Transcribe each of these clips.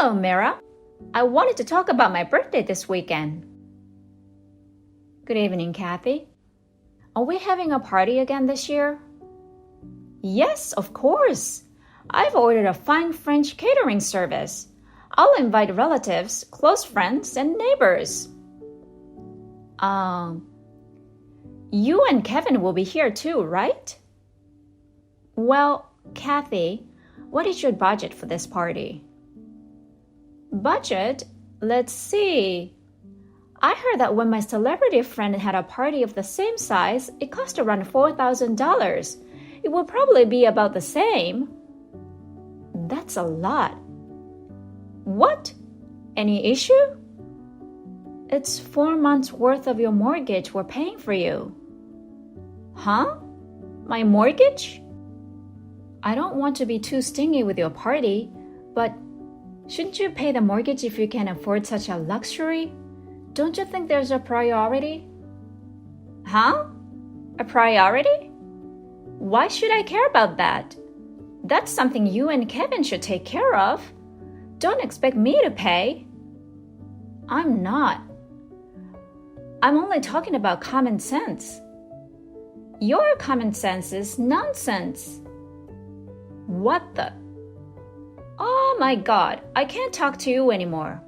Hello, Mira. I wanted to talk about my birthday this weekend. Good evening, Kathy. Are we having a party again this year? Yes, of course. I've ordered a fine French catering service. I'll invite relatives, close friends, and neighbors. You and Kevin will be here too, right? Well, Kathy, what is your budget for this party? Budget? Let's see. I heard that when my celebrity friend had a party of the same size, it cost around $4,000. It will probably be about the same. That's a lot. What? Any issue? It's 4 months' worth of your mortgage we're paying for you. Huh? My mortgage? I don't want to be too stingy with your party, but shouldn't you pay the mortgage if you can afford such a luxury? Don't you think there's a priority? Huh? A priority? Why should I care about that? That's something you and Kevin should take care of. Don't expect me to pay. I'm not. I'm only talking about common sense. Your common sense is nonsense. What the? Oh my God, I can't talk to you anymore.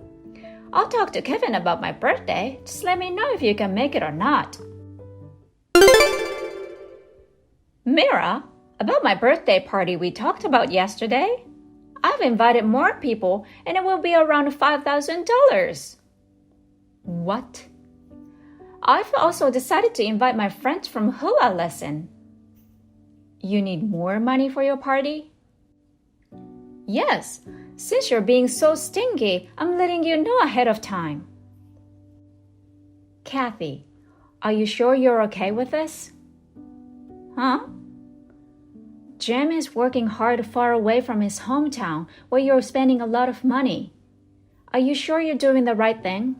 I'll talk to Kevin about my birthday. Just let me know if you can make it or not. Mira, about my birthday party we talked about yesterday, I've invited more people and it will be around $5,000. What? I've also decided to invite my friends from hula lesson. You need more money for your party? Yes, since you're being so stingy, I'm letting you know ahead of time. Kathy, are you sure you're okay with this? Huh? Jem is working hard far away from his hometown where you're spending a lot of money. Are you sure you're doing the right thing?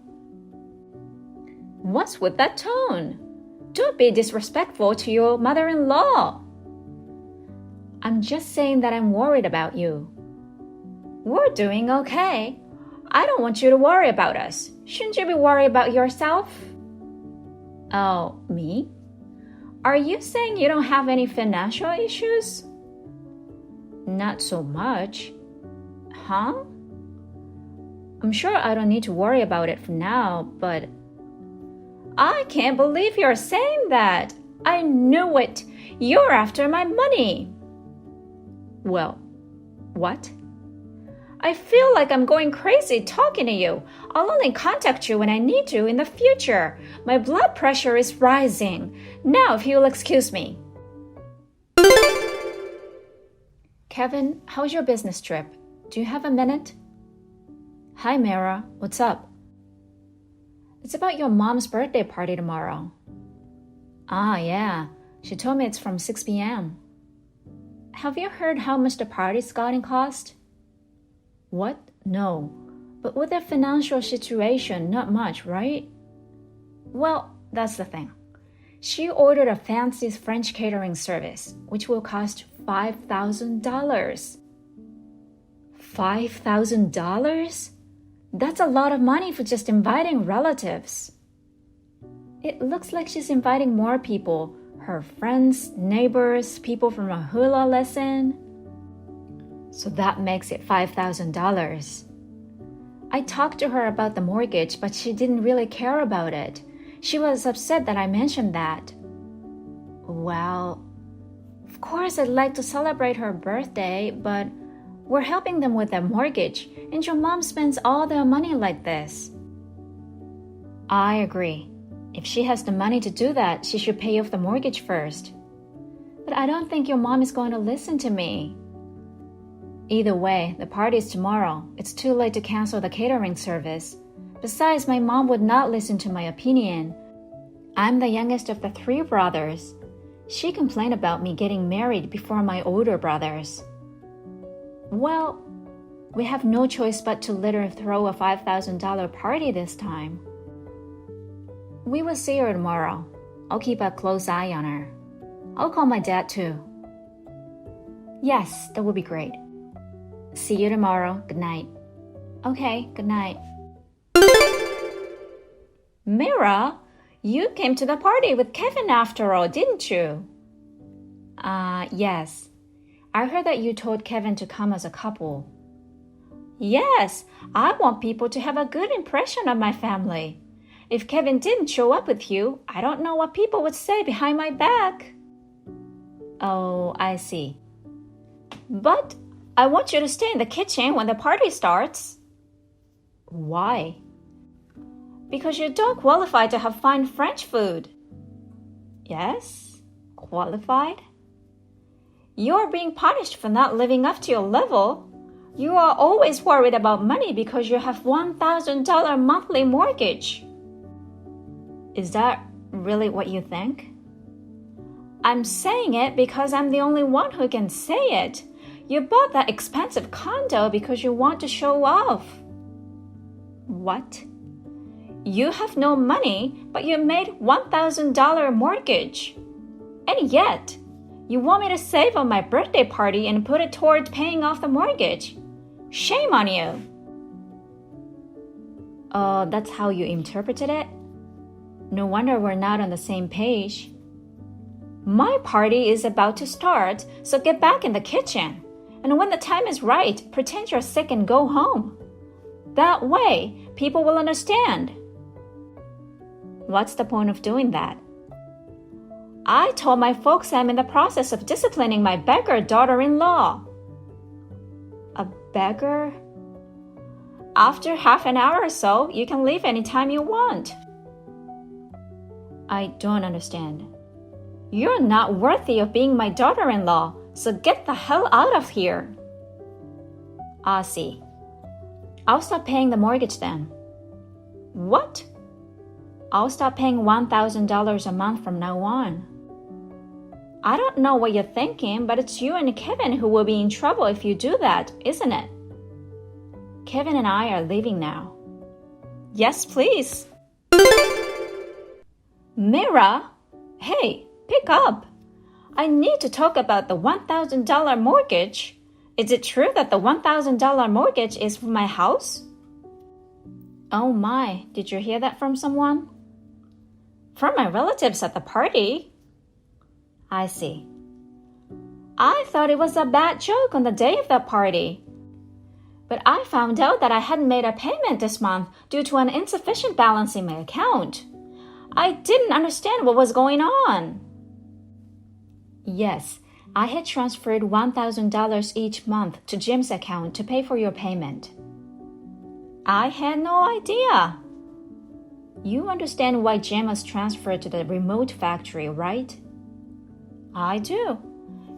What's with that tone? Don't be disrespectful to your mother-in-law. I'm just saying that I'm worried about you. We're doing okay. I don't want you to worry about us. Shouldn't you be worried about yourself? Oh, me? Are you saying you don't have any financial issues? Not so much. Huh? I'm sure I don't need to worry about it for now, but I can't believe you're saying that. I knew it. You're after my money. Well, what? I feel like I'm going crazy talking to you. I'll only contact you when I need to in the future. My blood pressure is rising. Now, if you'll excuse me. Kevin, how's your business trip? Do you have a minute? Hi, Mira. What's up? It's about your mom's birthday party tomorrow. Ah, yeah. She told me it's from 6 p.m. Have you heard how much the party's going to cost? What? No. But with their financial situation, not much, right? Well, that's the thing. She ordered a fancy French catering service, which will cost $5,000. $5,000? That's a lot of money for just inviting relatives. It looks like she's inviting more people, her friends, neighbors, people from a hula lesson. So that makes it $5,000. I talked to her about the mortgage, but she didn't really care about it. She was upset that I mentioned that. Well, of course I'd like to celebrate her birthday, but we're helping them with their mortgage, and your mom spends all their money like this. I agree. If she has the money to do that, she should pay off the mortgage first. But I don't think your mom is going to listen to me. Either way, the party is tomorrow. It's too late to cancel the catering service. Besides, my mom would not listen to my opinion. I'm the youngest of the 3 brothers. She complained about me getting married before my older brothers. Well, we have no choice but to let her throw a $5,000 party this time. We will see her tomorrow. I'll keep a close eye on her. I'll call my dad too. Yes, that would be great. See you tomorrow. Good night. Okay, good night. Mira, you came to the party with Kevin after all, didn't you? Yes. I heard that you told Kevin to come as a couple. Yes, I want people to have a good impression of my family. If Kevin didn't show up with you, I don't know what people would say behind my back. Oh, I see. But I want you to stay in the kitchen when the party starts. Why? Because you don't qualify to have fine French food. Yes? Qualified? You're being punished for not living up to your level. You are always worried about money because you have $1,000 monthly mortgage. Is that really what you think? I'm saying it because I'm the only one who can say it. You bought that expensive condo because you want to show off. What? You have no money, but you made $1,000 mortgage. And yet, you want me to save on my birthday party and put it toward paying off the mortgage. Shame on you. Oh, that's how you interpreted it? No wonder we're not on the same page. My party is about to start, so get back in the kitchen. And when the time is right, pretend you're sick and go home. That way, people will understand. What's the point of doing that? I told my folks I'm in the process of disciplining my beggar daughter-in-law. A beggar? After half an hour or so, you can leave anytime you want. I don't understand. You're not worthy of being my daughter-in-law, so get the hell out of here. I see. I'll stop paying the mortgage then. What? I'll stop paying $1,000 a month from now on. I don't know what you're thinking, but it's you and Kevin who will be in trouble if you do that, isn't it? Kevin and I are leaving now. Yes, please. Mira, hey, pick up. I need to talk about the $1,000 mortgage. Is it true that the $1,000 mortgage is for my house? Oh my, did you hear that from someone? From my relatives at the party. I see. I thought it was a bad joke on the day of that party. But I found out that I hadn't made a payment this month due to an insufficient balance in my account. I didn't understand what was going on. Yes, I had transferred $1,000 each month to Jim's account to pay for your payment. I had no idea. You understand why Jim was transferred to the remote factory, right? I do.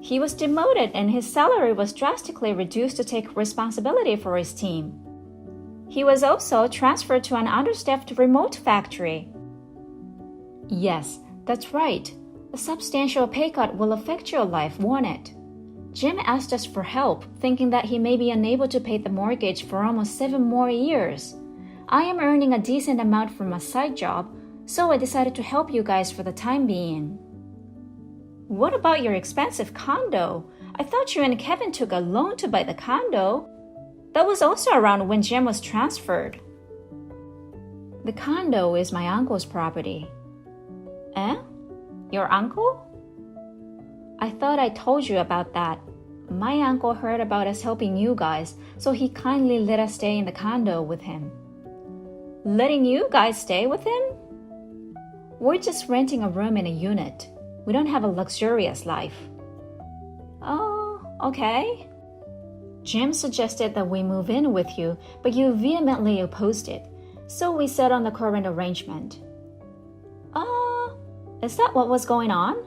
He was demoted and his salary was drastically reduced to take responsibility for his team. He was also transferred to an understaffed remote factory. Yes, that's right. A substantial pay cut will affect your life, won't it? Jim asked us for help, thinking that he may be unable to pay the mortgage for almost 7 more years. I am earning a decent amount from a side job, so I decided to help you guys for the time being. What about your expensive condo? I thought you and Kevin took a loan to buy the condo. That was also around when Jim was transferred. The condo is my uncle's property. Eh? Your uncle? I thought I told you about that. My uncle heard about us helping you guys, so he kindly let us stay in the condo with him. Letting you guys stay with him? We're just renting a room in a unit. We don't have a luxurious life. Oh, okay. Jim suggested that we move in with you, but you vehemently opposed it, so we settled on the current arrangement. Is that what was going on?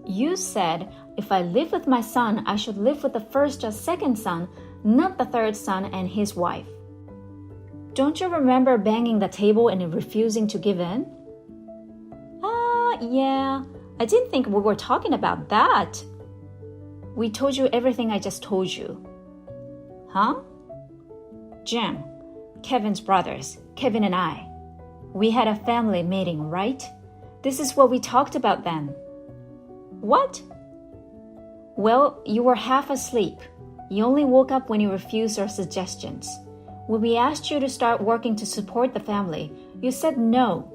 You said if I live with my son, I should live with the first or second son, not the third son and his wife. Don't you remember banging the table and refusing to give in? Yeah. I didn't think we were talking about that. We told you everything I just told you. Huh? Jim, Kevin's brothers, Kevin and I. We had a family meeting, right? This is what we talked about then. What? Well, you were half asleep. You only woke up when you refused our suggestions. When we asked you to start working to support the family, you said no.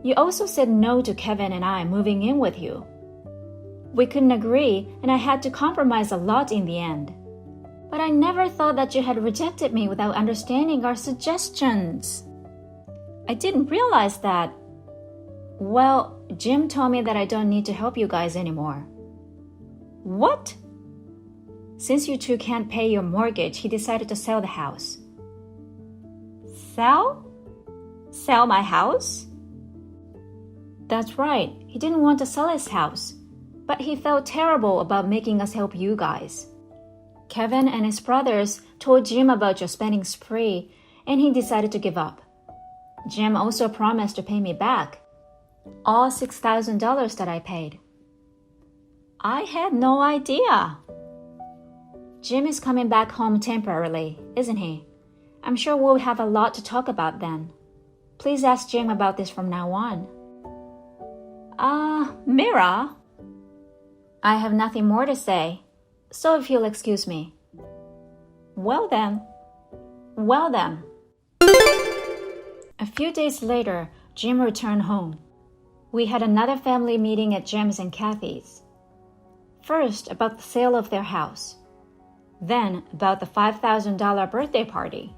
You also said no to Kevin and I moving in with you. We couldn't agree, and I had to compromise a lot in the end. But I never thought that you had rejected me without understanding our suggestions. I didn't realize that. Well, Jim told me that I don't need to help you guys anymore. What? Since you two can't pay your mortgage, he decided to sell the house. Sell? Sell my house? That's right. He didn't want to sell his house, but he felt terrible about making us help you guys. Kevin and his brothers told Jim about your spending spree, and he decided to give up. Jim also promised to pay me back all $6,000 that I paid. I had no idea. Jim is coming back home temporarily, isn't he? I'm sure we'll have a lot to talk about then. Please ask Jim about this from now on. Mira? I have nothing more to say, so if you'll excuse me. Well then. A few days later, Jim returned home. We had another family meeting at Jim's and Kathy's. First, about the sale of their house. Then, about the $5,000 birthday party.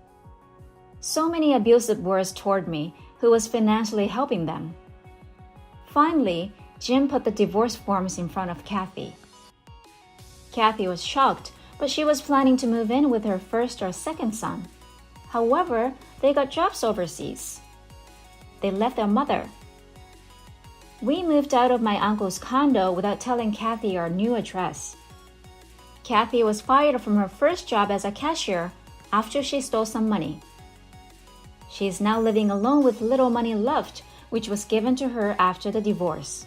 So many abusive words toward me, who was financially helping them. Finally, Jim put the divorce forms in front of Kathy. Kathy was shocked, but she was planning to move in with her first or second son. However, they got jobs overseas. They left their mother. We moved out of my uncle's condo without telling Kathy our new address. Kathy was fired from her first job as a cashier after she stole some money. She is now living alone with little money left, which was given to her after the divorce.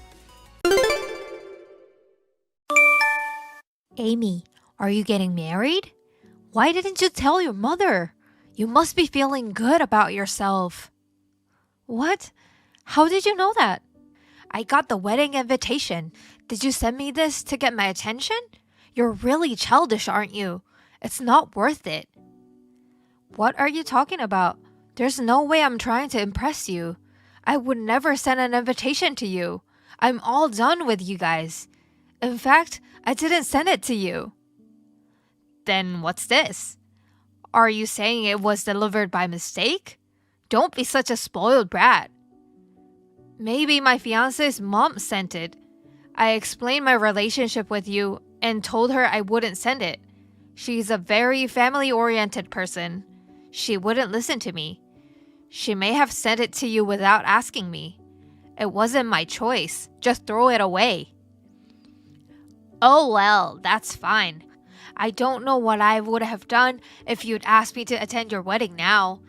Amy, are you getting married? Why didn't you tell your mother? You must be feeling good about yourself. What? How did you know that? I got the wedding invitation. Did you send me this to get my attention? You're really childish, aren't you? It's not worth it. What are you talking about? There's no way I'm trying to impress you. I would never send an invitation to you. I'm all done with you guys. In fact, I didn't send it to you. Then what's this? Are you saying it was delivered by mistake? Don't be such a spoiled brat. Maybe my fiancé's mom sent it. I explained my relationship with you and told her I wouldn't send it. She's a very family-oriented person. She wouldn't listen to me. She may have sent it to you without asking me. It wasn't my choice. Just throw it away. Oh well, that's fine. I don't know what I would have done if you'd asked me to attend your wedding now.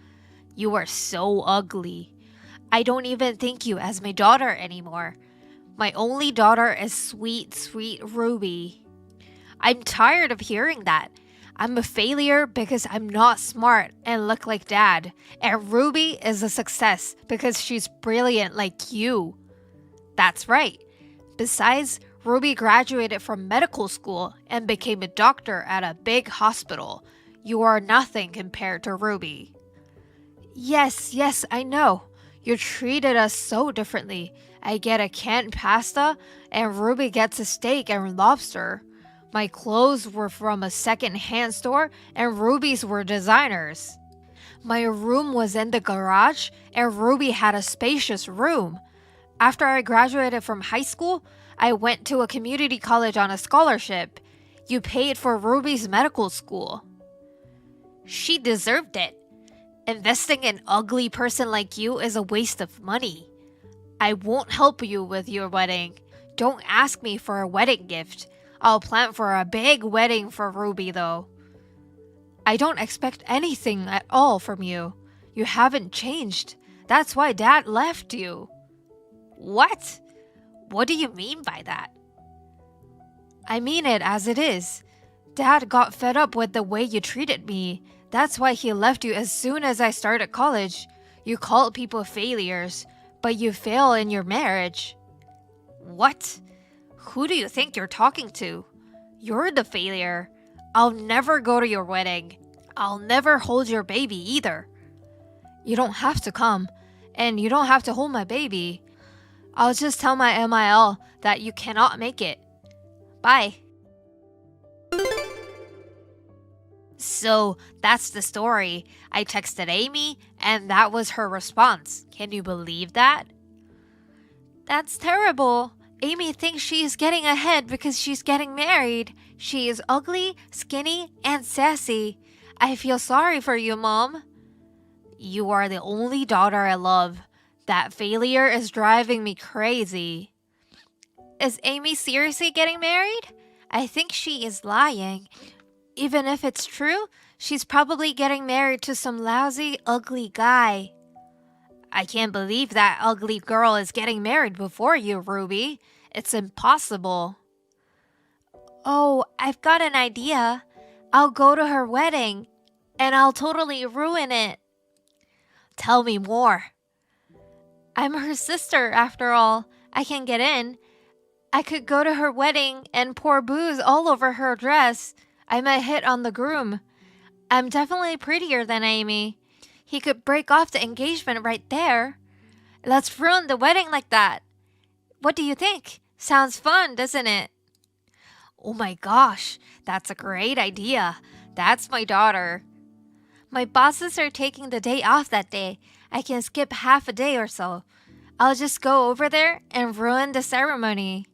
You are so ugly. I don't even think you as my daughter anymore. My only daughter is sweet, sweet Ruby. I'm tired of hearing that. I'm a failure because I'm not smart and look like Dad. And Ruby is a success because she's brilliant like you. That's right. Besides, Ruby graduated from medical school and became a doctor at a big hospital. You are nothing compared to Ruby. Yes, I know. You treated us so differently. I get a canned pasta and Ruby gets a steak and lobster. My clothes were from a second-hand store and Ruby's were designers. My room was in the garage and Ruby had a spacious room. After I graduated from high school, I went to a community college on a scholarship. You paid for Ruby's medical school. She deserved it. Investing in an ugly person like you is a waste of money. I won't help you with your wedding. Don't ask me for a wedding gift. I'll plan for a big wedding for Ruby though. I don't expect anything at all from you. You haven't changed. That's why Dad left you. What? What do you mean by that? I mean it as it is. Dad got fed up with the way you treated me. That's why he left you as soon as I started college. You called people failures, but you fail in your marriage. What? Who do you think you're talking to? You're the failure. I'll never go to your wedding. I'll never hold your baby either. You don't have to come, and you don't have to hold my baby. I'll just tell my MIL that you cannot make it. Bye. So that's the story. I texted Amy, and that was her response. Can you believe that? That's terrible. Amy thinks she is getting ahead because she's getting married. She is ugly, skinny, and sassy. I feel sorry for you, Mom. You are the only daughter I love. That failure is driving me crazy. Is Amy seriously getting married? I think she is lying. Even if it's true, she's probably getting married to some lousy, ugly guy. I can't believe that ugly girl is getting married before you, Ruby. It's impossible. Oh, I've got an idea. I'll go to her wedding, and I'll totally ruin it. Tell me more. I'm her sister, after all. I can get in. I could go to her wedding and pour booze all over her dress. I might hit on the groom. I'm definitely prettier than Amy. He could break off the engagement right there. Let's ruin the wedding like that. What do you think? Sounds fun, doesn't it? Oh my gosh, that's a great idea. That's my daughter. My bosses are taking the day off that day. I can skip half a day or so. I'll just go over there and ruin the ceremony.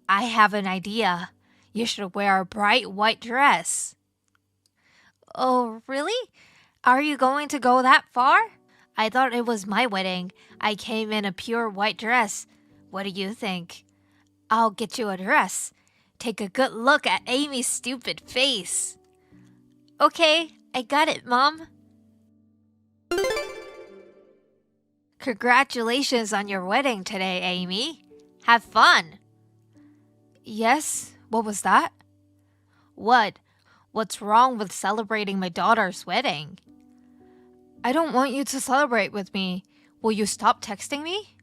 I have an idea. You should wear a bright white dress. Oh, really? Are you going to go that far? I thought it was my wedding. I came in a pure white dress. What do you think? I'll get you a dress. Take a good look at Amy's stupid face. Okay, I got it, Mom. Congratulations on your wedding today, Amy. Have fun. Yes, what was that? What? What's wrong with celebrating my daughter's wedding? I don't want you to celebrate with me. Will you stop texting me?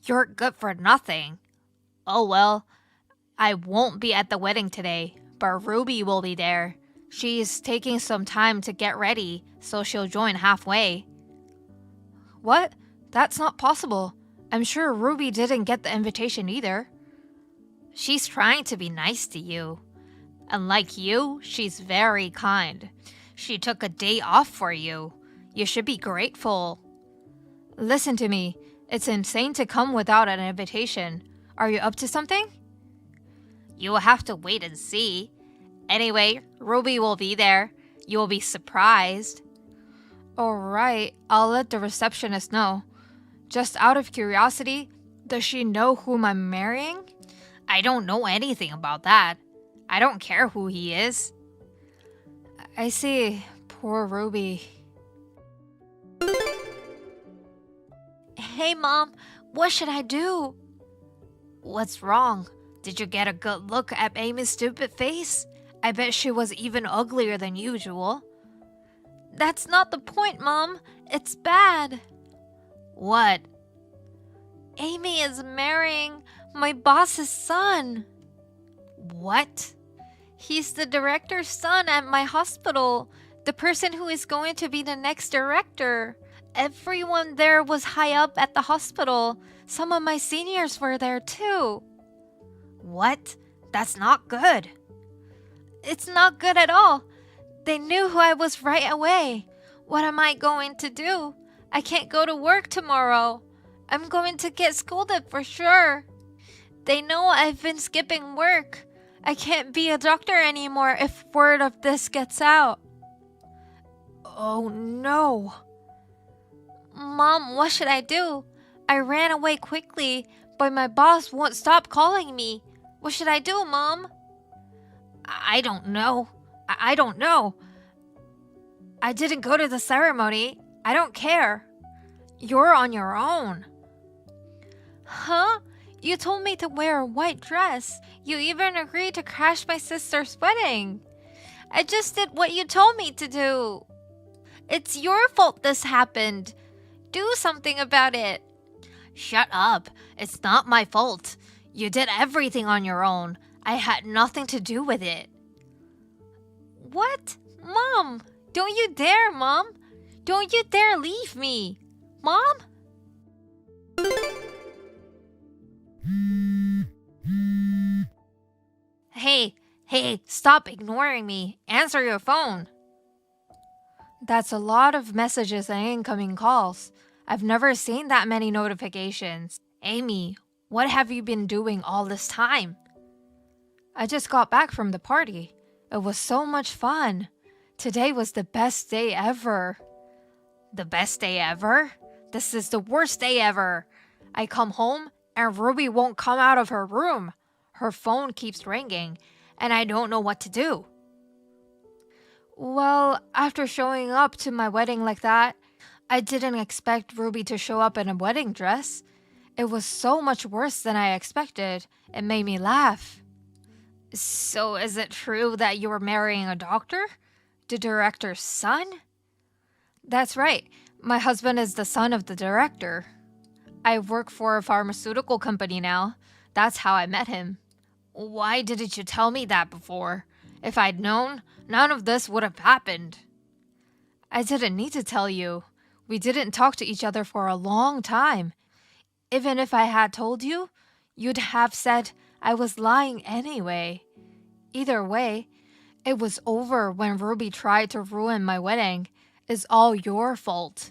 You're good for nothing. Oh well, I won't be at the wedding today, but Ruby will be there. She's taking some time to get ready, so she'll join halfway. What? That's not possible. I'm sure Ruby didn't get the invitation either. She's trying to be nice to you. Unlike you, she's very kind. She took a day off for you. You should be grateful. Listen to me. It's insane to come without an invitation. Are you up to something? You'll have to wait and see. Anyway, Ruby will be there. You will be surprised. Alright, I'll let the receptionist know. Just out of curiosity, does she know whom I'm marrying? I don't know anything about that. I don't care who he is. I see. Poor Ruby. Hey, Mom. What should I do? What's wrong? Did you get a good look at Amy's stupid face? I bet she was even uglier than usual. That's not the point, Mom. It's bad. What? Amy is marrying my boss's son. What? He's the director's son at my hospital. The person who is going to be the next director. Everyone there was high up at the hospital. Some of my seniors were there too. What? That's not good. It's not good at all. They knew who I was right away. What am I going to do? I can't go to work tomorrow. I'm going to get scolded for sure. They know I've been skipping work. I can't be a doctor anymore if word of this gets out. Oh no. Mom, what should I do? I ran away quickly, but my boss won't stop calling me. What should I do, Mom? I don't know. I don't know. I didn't go to the ceremony. I don't care. You're on your own. Huh? You told me to wear a white dress. You even agreed to crash my sister's wedding. I just did what you told me to do. It's your fault this happened. Do something about it. Shut up. It's not my fault. You did everything on your own. I had nothing to do with it. What? Mom! Don't you dare, Mom! Don't you dare leave me! Mom? Hey, stop ignoring me. Answer your phone. That's a lot of messages and incoming calls. I've never seen that many notifications. Amy, what have you been doing all this time? I just got back from the party. It was so much fun. Today was the best day ever. The best day ever? This is the worst day ever. I come home and Ruby won't come out of her room. Her phone keeps ringing and I don't know what to do. Well, after showing up to my wedding like that, I didn't expect Ruby to show up in a wedding dress. It was so much worse than I expected. It made me laugh. So is it true that you were marrying a doctor? The director's son? That's right. My husband is the son of the director. I work for a pharmaceutical company now. That's how I met him. Why didn't you tell me that before? If I'd known, none of this would have happened. I didn't need to tell you. We didn't talk to each other for a long time. Even if I had told you, you'd have said I was lying anyway. Either way, it was over when Ruby tried to ruin my wedding. It's all your fault.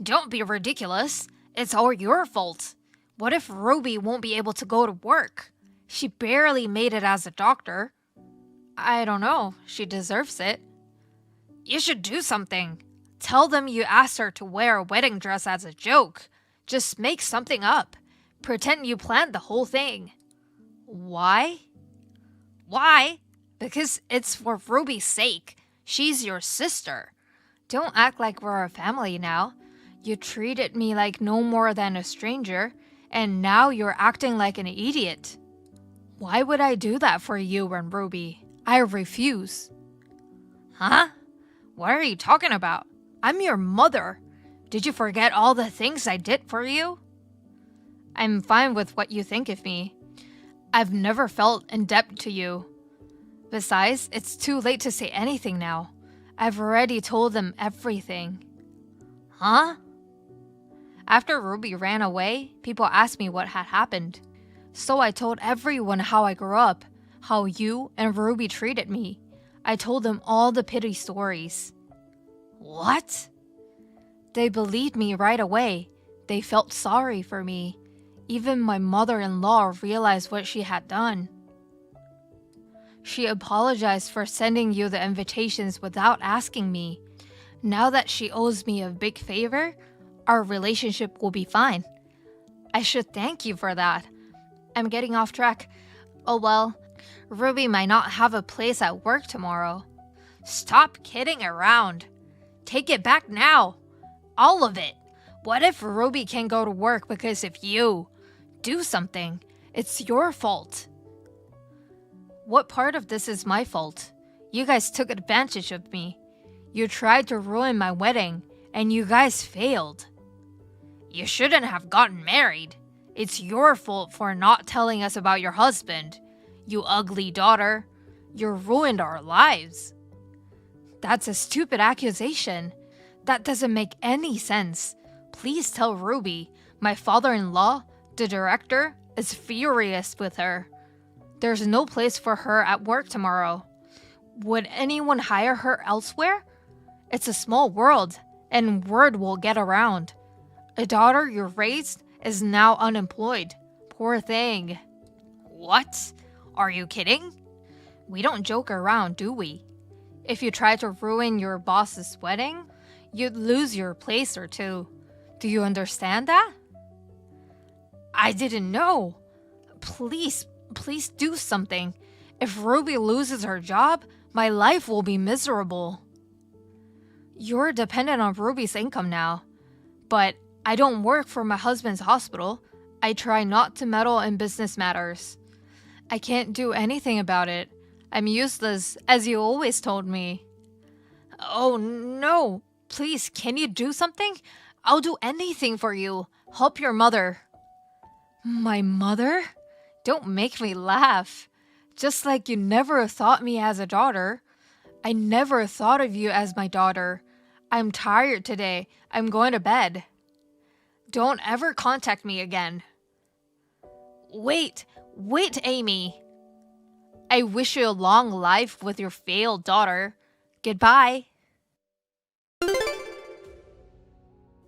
Don't be ridiculous. It's all your fault. What if Ruby won't be able to go to work? She barely made it as a doctor. I don't know. She deserves it. You should do something. Tell them you asked her to wear a wedding dress as a joke. Just make something up. Pretend you planned the whole thing. Why? Why? Because it's for Ruby's sake. She's your sister. Don't act like we're a family now. You treated me like no more than a stranger, and now you're acting like an idiot. Why would I do that for you and Ruby? I refuse. Huh? What are you talking about? I'm your mother. Did you forget all the things I did for you? I'm fine with what you think of me. I've never felt in debt to you. Besides, it's too late to say anything now. I've already told them everything. Huh? After Ruby ran away, people asked me what had happened. So I told everyone how I grew up, how you and Ruby treated me. I told them all the pity stories. What? They believed me right away. They felt sorry for me. Even my mother-in-law realized what she had done. She apologized for sending you the invitations without asking me. Now that she owes me a big favor, our relationship will be fine. I should thank you for that. I'm getting off track. Oh well, Ruby might not have a place at work tomorrow. Stop kidding around. Take it back now. All of it. What if Ruby can't go to work because of you? Do something. It's your fault. What part of this is my fault? You guys took advantage of me. You tried to ruin my wedding, and you guys failed. You shouldn't have gotten married. It's your fault for not telling us about your husband. You ugly daughter. You ruined our lives. That's a stupid accusation. That doesn't make any sense. Please tell Ruby. My father-in-law, the director, is furious with her. There's no place for her at work tomorrow. Would anyone hire her elsewhere? It's a small world, and word will get around. A daughter you raised is now unemployed. Poor thing. What? Are you kidding? We don't joke around, do we? If you try to ruin your boss's wedding, you'd lose your place or two. Do you understand that? I didn't know. Please do something. If Ruby loses her job, my life will be miserable. You're dependent on Ruby's income now. But I don't work for my husband's hospital. I try not to meddle in business matters. I can't do anything about it. I'm useless, as you always told me. Oh no, please, can you do something? I'll do anything for you. Help your mother. My mother? Don't make me laugh. Just like you never thought me as a daughter. I never thought of you as my daughter. I'm tired today. I'm going to bed. Don't ever contact me again. Wait, Amy. I wish you a long life with your failed daughter. Goodbye.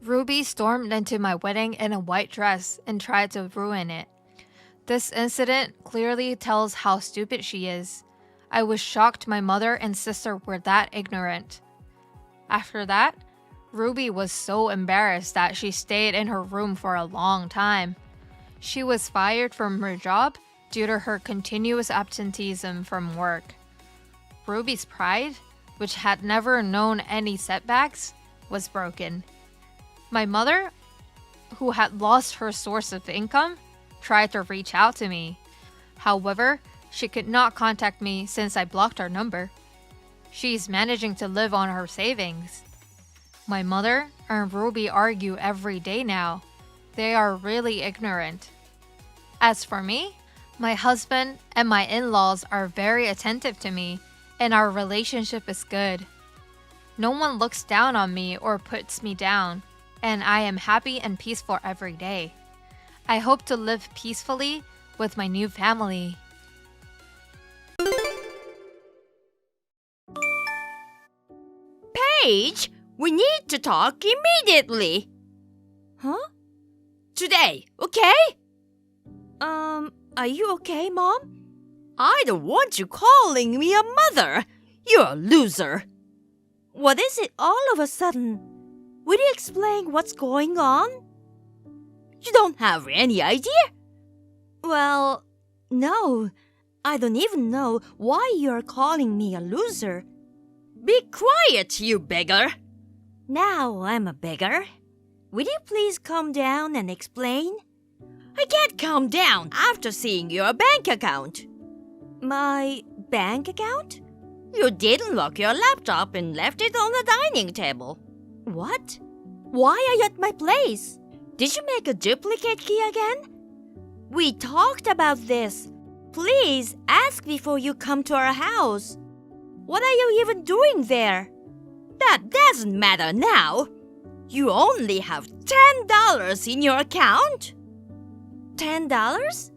Ruby stormed into my wedding in a white dress and tried to ruin it. This incident clearly tells how stupid she is. I was shocked my mother and sister were that ignorant. After that, Ruby was so embarrassed that she stayed in her room for a long time. She was fired from her job due to her continuous absenteeism from work. Ruby's pride, which had never known any setbacks, was broken. My mother, who had lost her source of income, tried to reach out to me. However, she could not contact me since I blocked her number. She's managing to live on her savings. My mother and Ruby argue every day now. They are really ignorant. As for me, my husband and my in-laws are very attentive to me, and our relationship is good. No one looks down on me or puts me down, and I am happy and peaceful every day. I hope to live peacefully with my new family. Paige, we need to talk immediately. Huh? Today, okay? Are you okay, Mom? I don't want you calling me a mother. You're a loser. What is it all of a sudden? Will you explain what's going on? You don't have any idea? Well, no. I don't even know why you're calling me a loser. Be quiet, you beggar. Now I'm a beggar. Will you please calm down and explain? I can't calm down after seeing your bank account. My bank account? You didn't lock your laptop and left it on the dining table. What? Why are you at my place? Did you make a duplicate key again? We talked about this. Please ask before you come to our house. What are you even doing there? That doesn't matter now. You only have $10 in your account. $10?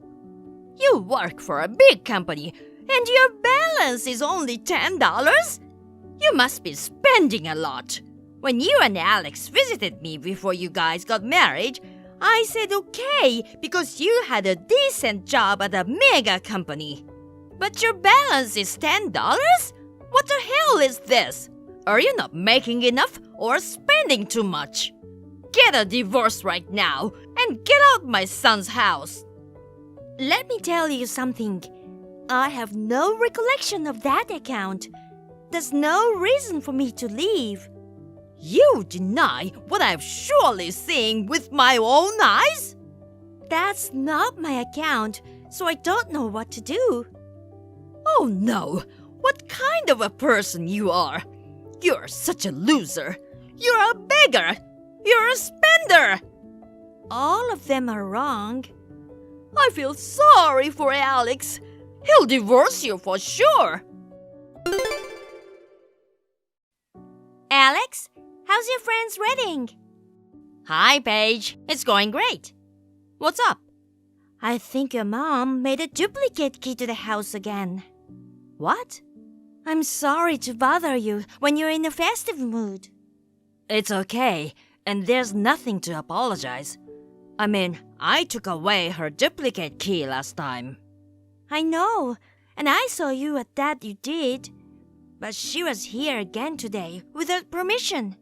You work for a big company and your balance is only $10? You must be spending a lot. When you and Alex visited me before you guys got married, I said okay because you had a decent job at a mega company. But your balance is $10? What the hell is this? Are you not making enough or spending too much? Get a divorce right now and get out my son's house. Let me tell you something. I have no recollection of that account. There's no reason for me to leave. You deny what I've surely seen with my own eyes? That's not my account, so I don't know what to do. Oh no, what kind of a person you are? You're such a loser. You're a beggar. You're a spender. All of them are wrong. I feel sorry for Alex. He'll divorce you for sure. Alex, how's your friend's wedding? Hi, Paige. It's going great. What's up? I think your mom made a duplicate key to the house again. What? I'm sorry to bother you when you're in a festive mood. It's okay, and there's nothing to apologize. I mean, I took away her duplicate key last time. I know, and I saw you at that you did. But she was here again today without permission.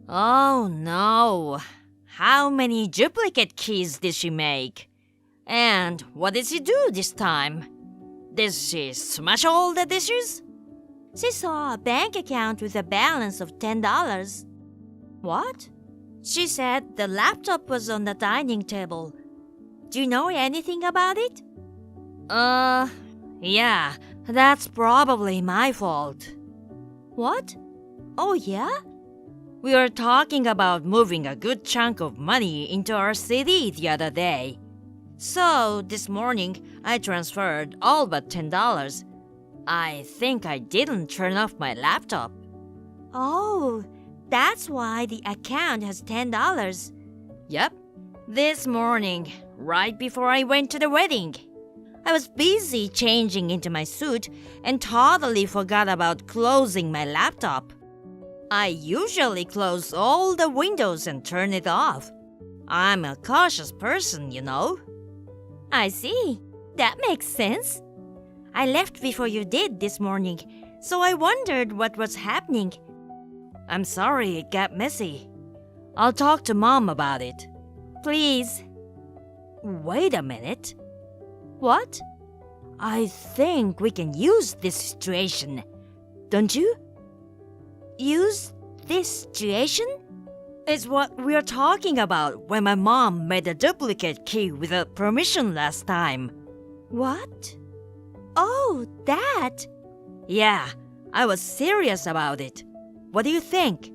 Oh no. How many duplicate keys did she make? And what did she do this time? Did she smash all the dishes? She saw a bank account with a balance of $10. What? She said the laptop was on the dining table. Do you know anything about it? Yeah, that's probably my fault. What? Oh, yeah? We were talking about moving a good chunk of money into our city the other day. So, this morning, I transferred all but $10. I think I didn't turn off my laptop. Oh, that's why the account has $10. Yep. This morning, right before I went to the wedding. I was busy changing into my suit and totally forgot about closing my laptop. I usually close all the windows and turn it off. I'm a cautious person, you know. I see. That makes sense. I left before you did this morning, so I wondered what was happening. I'm sorry it got messy. I'll talk to Mom about it. Please. Wait a minute. What? I think we can use this situation. Don't you? Use this situation? It's what we're talking about when my mom made a duplicate key without permission last time. What? Oh, that. Yeah, I was serious about it. What do you think?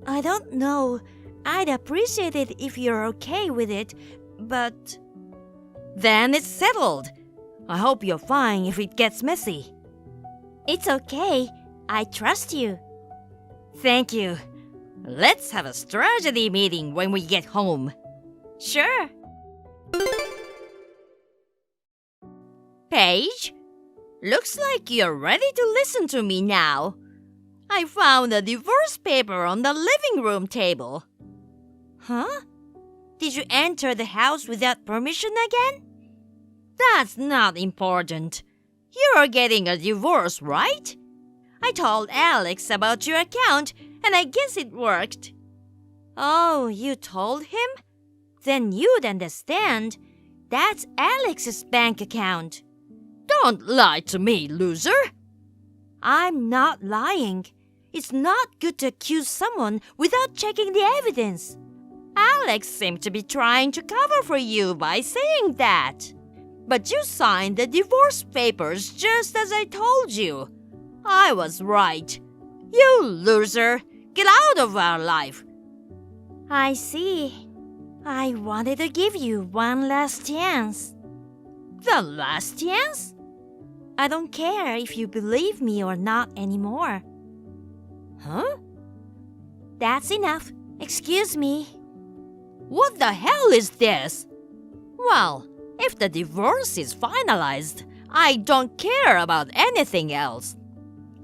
I don't know. I'd appreciate it if you're okay with it, but... Then it's settled. I hope you're fine if it gets messy. It's okay. I trust you. Thank you. Let's have a strategy meeting when we get home. Sure. Paige, looks like you're ready to listen to me now. I found a divorce paper on the living room table. Huh? Did you enter the house without permission again? That's not important. You're getting a divorce, right? I told Alex about your account, and I guess it worked. Oh, you told him? Then you'd understand. That's Alex's bank account. Don't lie to me, loser. I'm not lying. It's not good to accuse someone without checking the evidence. Alex seemed to be trying to cover for you by saying that. But you signed the divorce papers just as I told you. I was right. You loser, get out of our life. I see. I wanted to give you one last chance. The last chance? I don't care if you believe me or not anymore. Huh? That's enough. Excuse me. What the hell is this? Well, if the divorce is finalized, I don't care about anything else.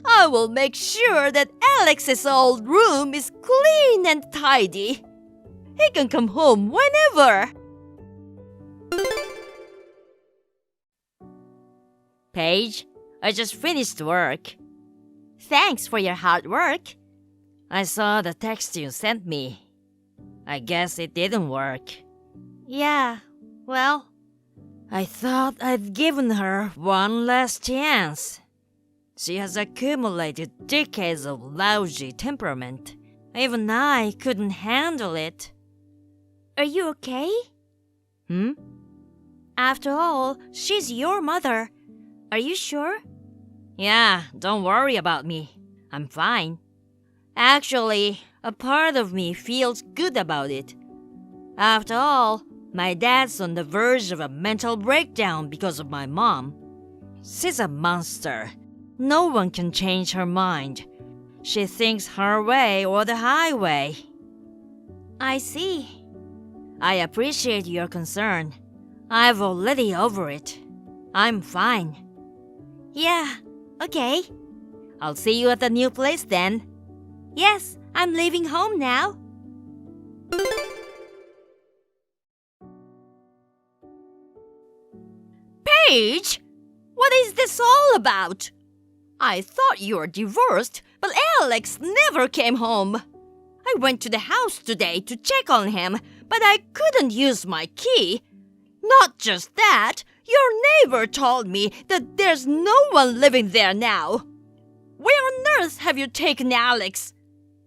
I will make sure that Alex's old room is clean and tidy. He can come home whenever. Paige, I just finished work. Thanks for your hard work. I saw the text you sent me. I guess it didn't work. Yeah, well, I thought I'd given her one last chance. She has accumulated decades of lousy temperament. Even I couldn't handle it. Are you okay? Hmm? After all, she's your mother. Are you sure? Yeah, don't worry about me. I'm fine. Actually, a part of me feels good about it. After all, my dad's on the verge of a mental breakdown because of my mom. She's a monster. No one can change her mind. She thinks her way or the highway. I see. I appreciate your concern. I've already over it. I'm fine. Yeah, okay. I'll see you at the new place then. Yes, I'm leaving home now. Paige! What is this all about? I thought you were divorced, but Alex never came home. I went to the house today to check on him, but I couldn't use my key. Not just that, your neighbor told me that there's no one living there now. Where on earth have you taken Alex?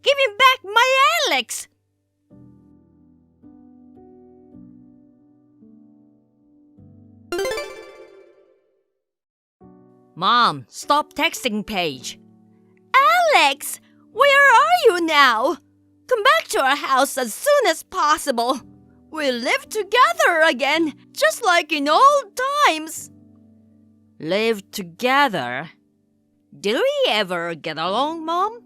Give him back my Alex! Mom, stop texting Paige. Alex, where are you now? Come back to our house as soon as possible. We'll live together again, just like in old times. Live together? Did we ever get along, Mom?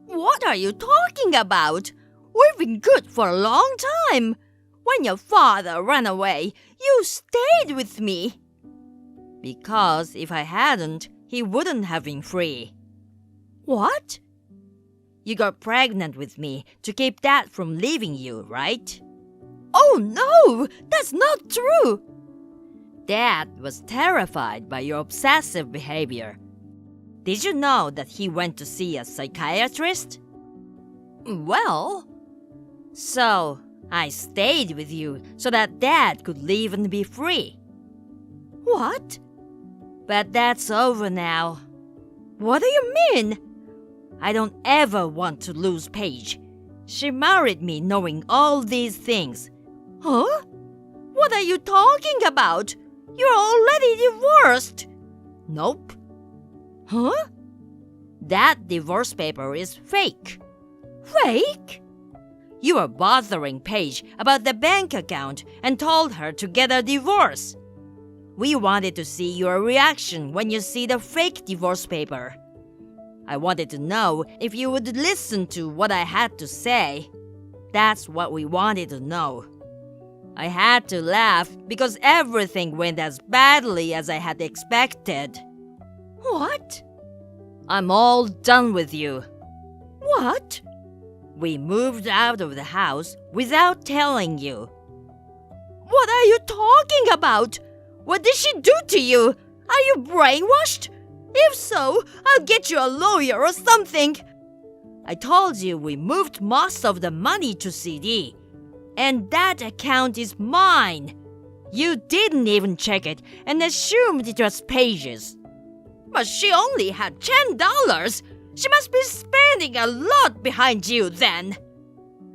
What are you talking about? We've been good for a long time. When your father ran away, you stayed with me. Because if I hadn't, he wouldn't have been free. What? You got pregnant with me to keep Dad from leaving you, right? Oh no, that's not true. Dad was terrified by your obsessive behavior. Did you know that he went to see a psychiatrist? Well, so I stayed with you so that Dad could leave and be free. What? But that's over now. What do you mean? I don't ever want to lose Paige. She married me knowing all these things. Huh? What are you talking about? You're already divorced. Nope. Huh? That divorce paper is fake. Fake? You were bothering Paige about the bank account and told her to get a divorce. We wanted to see your reaction when you see the fake divorce paper. I wanted to know if you would listen to what I had to say. That's what we wanted to know. I had to laugh because everything went as badly as I had expected. What? I'm all done with you. What? We moved out of the house without telling you. What are you talking about? What did she do to you? Are you brainwashed? If so, I'll get you a lawyer or something. I told you we moved most of the money to CD. And that account is mine. You didn't even check it and assumed it was Paige's. But she only had $10. She must be spending a lot behind you then.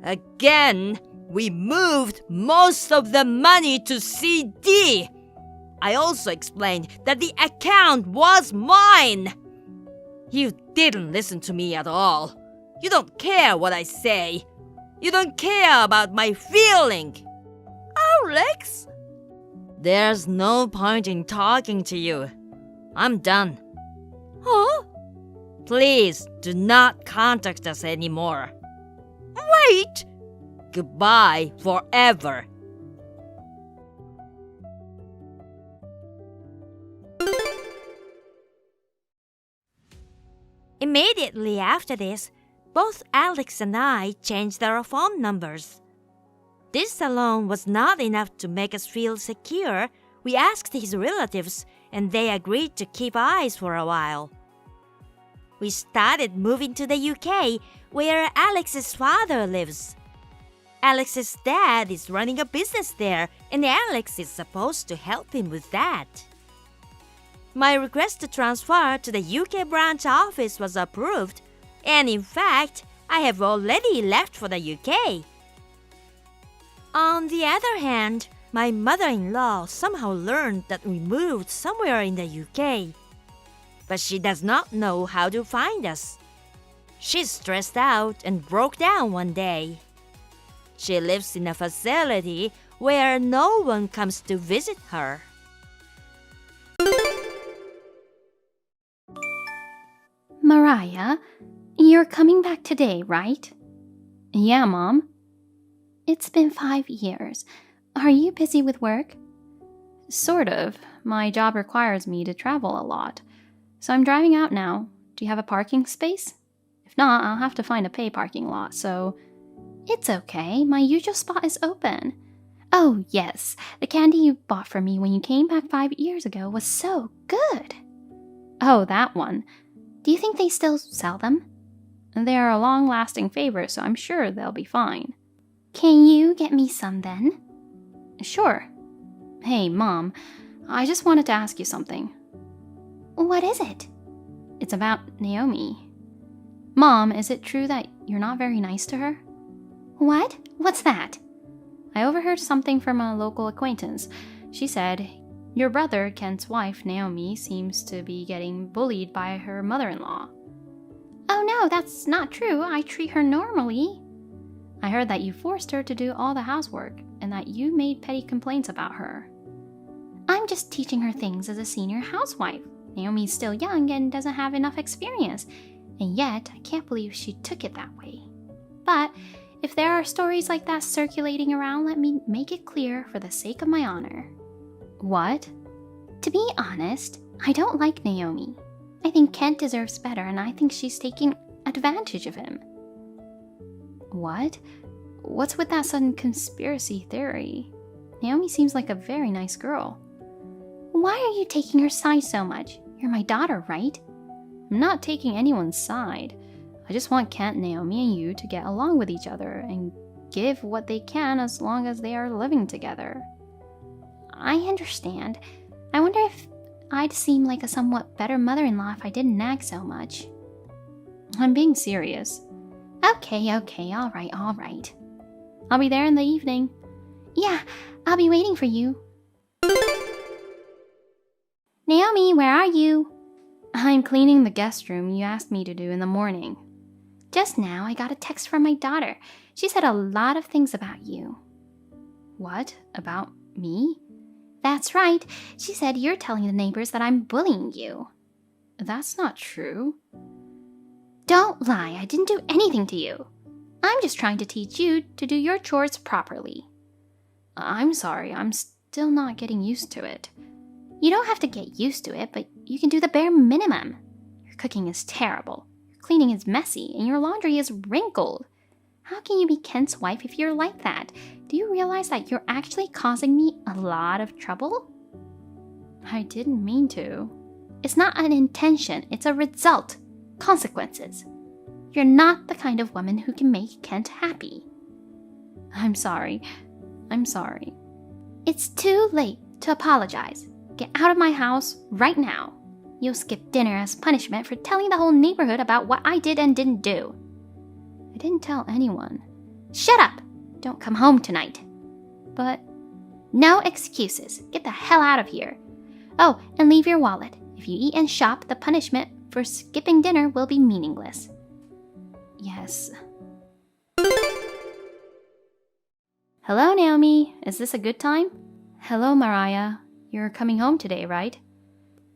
Again, we moved most of the money to CD. I also explained that the account was mine. You didn't listen to me at all. You don't care what I say. You don't care about my feeling. Alex? There's no point in talking to you. I'm done. Huh? Please do not contact us anymore. Wait! Goodbye forever. Immediately after this, both Alex and I changed our phone numbers. This alone was not enough to make us feel secure. We asked his relatives, and they agreed to keep eyes for a while. We started moving to the UK, where Alex's father lives. Alex's dad is running a business there, and Alex is supposed to help him with that. My request to transfer to the UK branch office was approved, and in fact, I have already left for the UK. On the other hand, my mother-in-law somehow learned that we moved somewhere in the UK, but she does not know how to find us. She's stressed out and broke down one day. She lives in a facility where no one comes to visit her. Mariah, you're coming back today, right? Yeah, Mom. It's been 5 years. Are you busy with work? Sort of. My job requires me to travel a lot. So I'm driving out now. Do you have a parking space? If not, I'll have to find a pay parking lot, so... It's okay. My usual spot is open. Oh, yes. The candy you bought for me when you came back 5 years ago was so good. Oh, that one. Do you think they still sell them? They are a long-lasting favorite, so I'm sure they'll be fine. Can you get me some then? Sure. Hey, Mom, I just wanted to ask you something. What is it? It's about Naomi. Mom, is it true that you're not very nice to her? What? What's that? I overheard something from a local acquaintance. She said, your brother, Kent's wife, Naomi, seems to be getting bullied by her mother-in-law. Oh no, that's not true. I treat her normally. I heard that you forced her to do all the housework and that you made petty complaints about her. I'm just teaching her things as a senior housewife. Naomi's still young and doesn't have enough experience, and yet I can't believe she took it that way. But if there are stories like that circulating around, let me make it clear for the sake of my honor. What? To be honest, I don't like Naomi. I think Kent deserves better, and I think she's taking advantage of him. What? What's with that sudden conspiracy theory? Naomi seems like a very nice girl. Why are you taking her side so much? You're my daughter, right? I'm not taking anyone's side. I just want Kent, Naomi, and you to get along with each other and give what they can as long as they are living together. I understand. I wonder if I'd seem like a somewhat better mother-in-law if I didn't nag so much. I'm being serious. Okay, all right. I'll be there in the evening. Yeah, I'll be waiting for you. Naomi, where are you? I'm cleaning the guest room you asked me to do in the morning. Just now, I got a text from my daughter. She said a lot of things about you. What? About me? That's right. She said you're telling the neighbors that I'm bullying you. That's not true. Don't lie. I didn't do anything to you. I'm just trying to teach you to do your chores properly. I'm sorry. I'm still not getting used to it. You don't have to get used to it, but you can do the bare minimum. Your cooking is terrible. Your cleaning is messy, and your laundry is wrinkled. How can you be Kent's wife if you're like that? Do you realize that you're actually causing me a lot of trouble? I didn't mean to. It's not an intention, it's a result. Consequences. You're not the kind of woman who can make Kent happy. I'm sorry. It's too late to apologize. Get out of my house right now. You'll skip dinner as punishment for telling the whole neighborhood about what I did and didn't do. I didn't tell anyone. Shut up! Don't come home tonight. But no excuses. Get the hell out of here. Oh, and leave your wallet. If you eat and shop, the punishment for skipping dinner will be meaningless. Yes. Hello, Naomi. Is this a good time? Hello, Mariah. You're coming home today, right?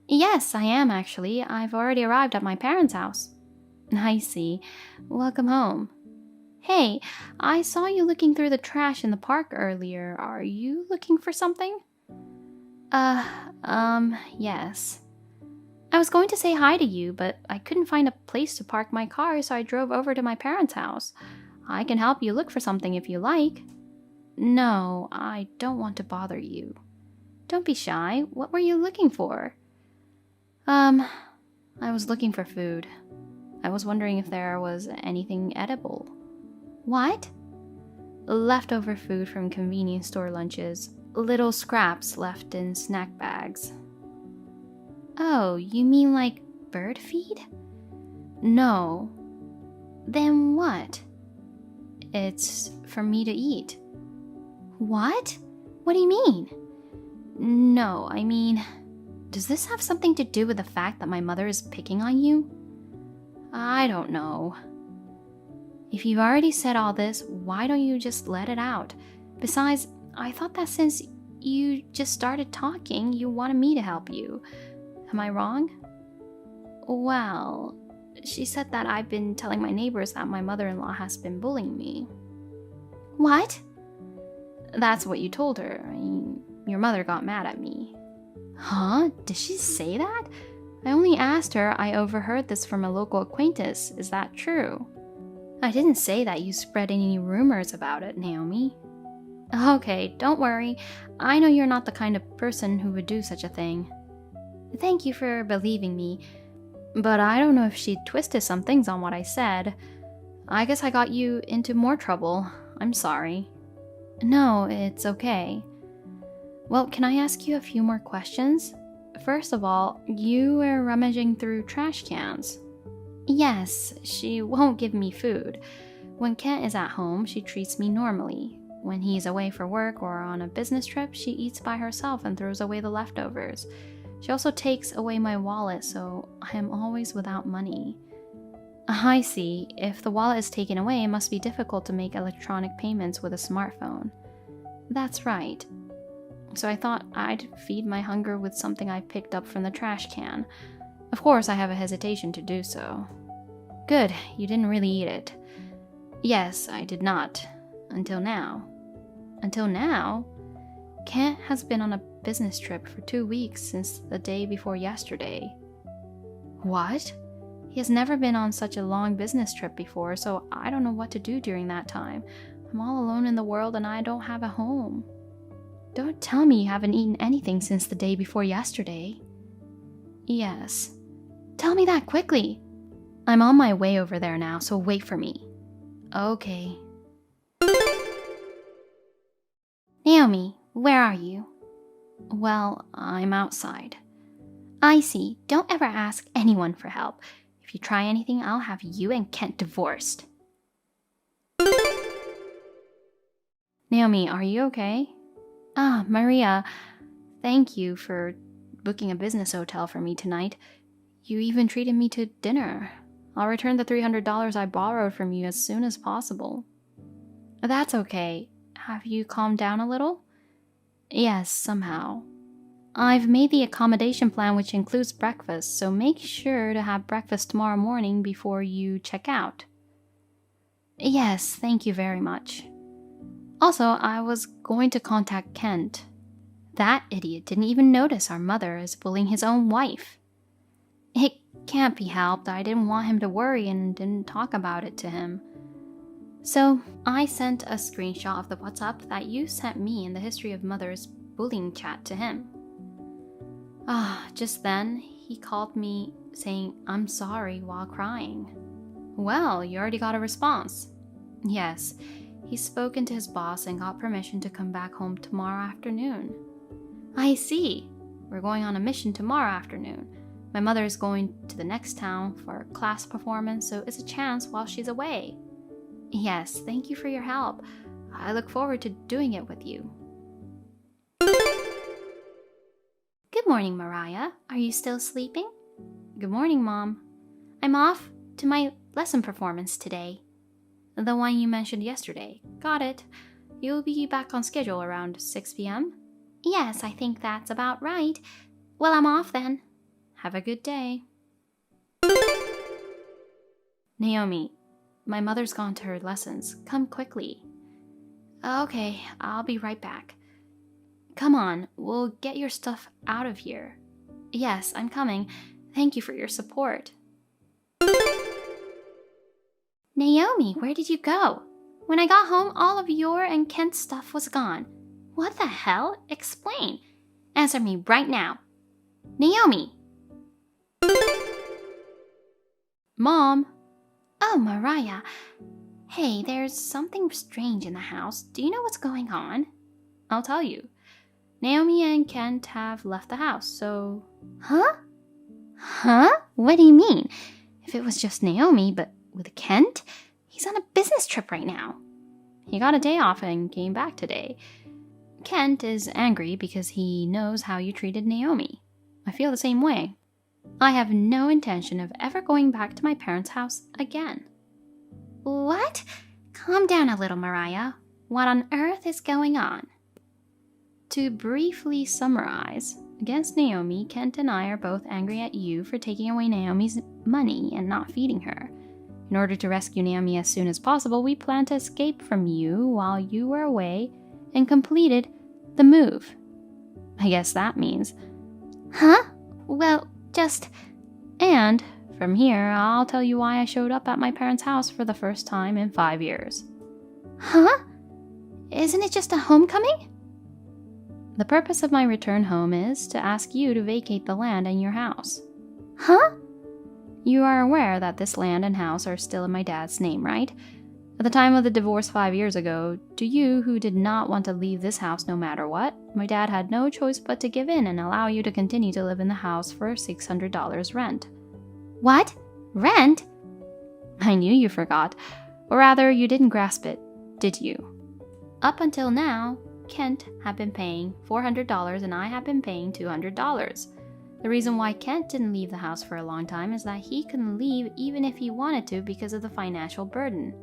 Yes, I am actually. I've already arrived at my parents' house. I see. Welcome home. Hey, I saw you looking through the trash in the park earlier. Are you looking for something? Yes. I was going to say hi to you, but I couldn't find a place to park my car, so I drove over to my parents' house. I can help you look for something if you like. No, I don't want to bother you. Don't be shy. What were you looking for? I was looking for food. I was wondering if there was anything edible. What? Leftover food from convenience store lunches. Little scraps left in snack bags. Oh, you mean like bird feed? No. Then what? It's for me to eat. What? What do you mean? No, I mean, does this have something to do with the fact that my mother is picking on you? I don't know. If you've already said all this, why don't you just let it out? Besides, I thought that since you just started talking, you wanted me to help you. Am I wrong? Well, she said that I've been telling my neighbors that my mother-in-law has been bullying me. What? That's what you told her. I mean, your mother got mad at me. Huh? Did she say that? I only asked her. I overheard this from a local acquaintance. Is that true? I didn't say that you spread any rumors about it, Naomi. Okay, don't worry. I know you're not the kind of person who would do such a thing. Thank you for believing me, but I don't know if she twisted some things on what I said. I guess I got you into more trouble. I'm sorry. No, it's okay. Well, can I ask you a few more questions? First of all, you were rummaging through trash cans. Yes, she won't give me food. When Kent is at home, she treats me normally. When he's away for work or on a business trip, she eats by herself and throws away the leftovers. She also takes away my wallet, so I am always without money. I see. If the wallet is taken away, it must be difficult to make electronic payments with a smartphone. That's right. So I thought I'd feed my hunger with something I picked up from the trash can. Of course, I have a hesitation to do so. Good, you didn't really eat it. Yes, I did not. Until now. Until now? Kent has been on a business trip for 2 weeks since the day before yesterday. What? He has never been on such a long business trip before, so I don't know what to do during that time. I'm all alone in the world and I don't have a home. Don't tell me you haven't eaten anything since the day before yesterday. Yes. Tell me that quickly. I'm on my way over there now, so wait for me. Okay. Naomi, where are you? Well, I'm outside. I see. Don't ever ask anyone for help. If you try anything, I'll have you and Kent divorced. Naomi, are you okay? Ah, Maria, thank you for booking a business hotel for me tonight. You even treated me to dinner. I'll return the $300 I borrowed from you as soon as possible. That's okay. Have you calmed down a little? Yes, somehow. I've made the accommodation plan which includes breakfast, so make sure to have breakfast tomorrow morning before you check out. Yes, thank you very much. Also, I was going to contact Kent. That idiot didn't even notice our mother is bullying his own wife. It can't be helped. I didn't want him to worry and didn't talk about it to him. So, I sent a screenshot of the WhatsApp that you sent me in the history of mother's bullying chat to him. Just then, he called me saying, "I'm sorry," while crying. Well, you already got a response. Yes, he's spoken to his boss and got permission to come back home tomorrow afternoon. I see. We're going on a mission tomorrow afternoon. My mother is going to the next town for a class performance, so it's a chance while she's away. Yes, thank you for your help. I look forward to doing it with you. Good morning, Mariah. Are you still sleeping? Good morning, Mom. I'm off to my lesson performance today. The one you mentioned yesterday. Got it. You'll be back on schedule around 6 p.m.? Yes, I think that's about right. Well, I'm off then. Have a good day. Naomi, my mother's gone to her lessons. Come quickly. Okay, I'll be right back. Come on, we'll get your stuff out of here. Yes, I'm coming. Thank you for your support. Naomi, where did you go? When I got home, all of your and Kent's stuff was gone. What the hell? Explain. Answer me right now. Naomi! Mom! Oh, Mariah. Hey, there's something strange in the house. Do you know what's going on? I'll tell you. Naomi and Kent have left the house, so... Huh? Huh? What do you mean? If it was just Naomi, but with Kent? He's on a business trip right now. He got a day off and came back today. Kent is angry because he knows how you treated Naomi. I feel the same way. I have no intention of ever going back to my parents' house again. What? Calm down a little, Mariah. What on earth is going on? To briefly summarize, against Naomi, Kent and I are both angry at you for taking away Naomi's money and not feeding her. In order to rescue Naomi as soon as possible, we planned to escape from you while you were away and completed the move. I guess that means... Huh? Well, just... And from here, I'll tell you why I showed up at my parents' house for the first time in 5 years. Huh? Isn't it just a homecoming? The purpose of my return home is to ask you to vacate the land and your house. Huh? You are aware that this land and house are still in my dad's name, right? At the time of the divorce 5 years ago, to you who did not want to leave this house no matter what, my dad had no choice but to give in and allow you to continue to live in the house for $600 rent. What? Rent? I knew you forgot. Or rather, you didn't grasp it, did you? Up until now, Kent had been paying $400 and I had been paying $200. The reason why Kent didn't leave the house for a long time is that he couldn't leave even if he wanted to because of the financial burden.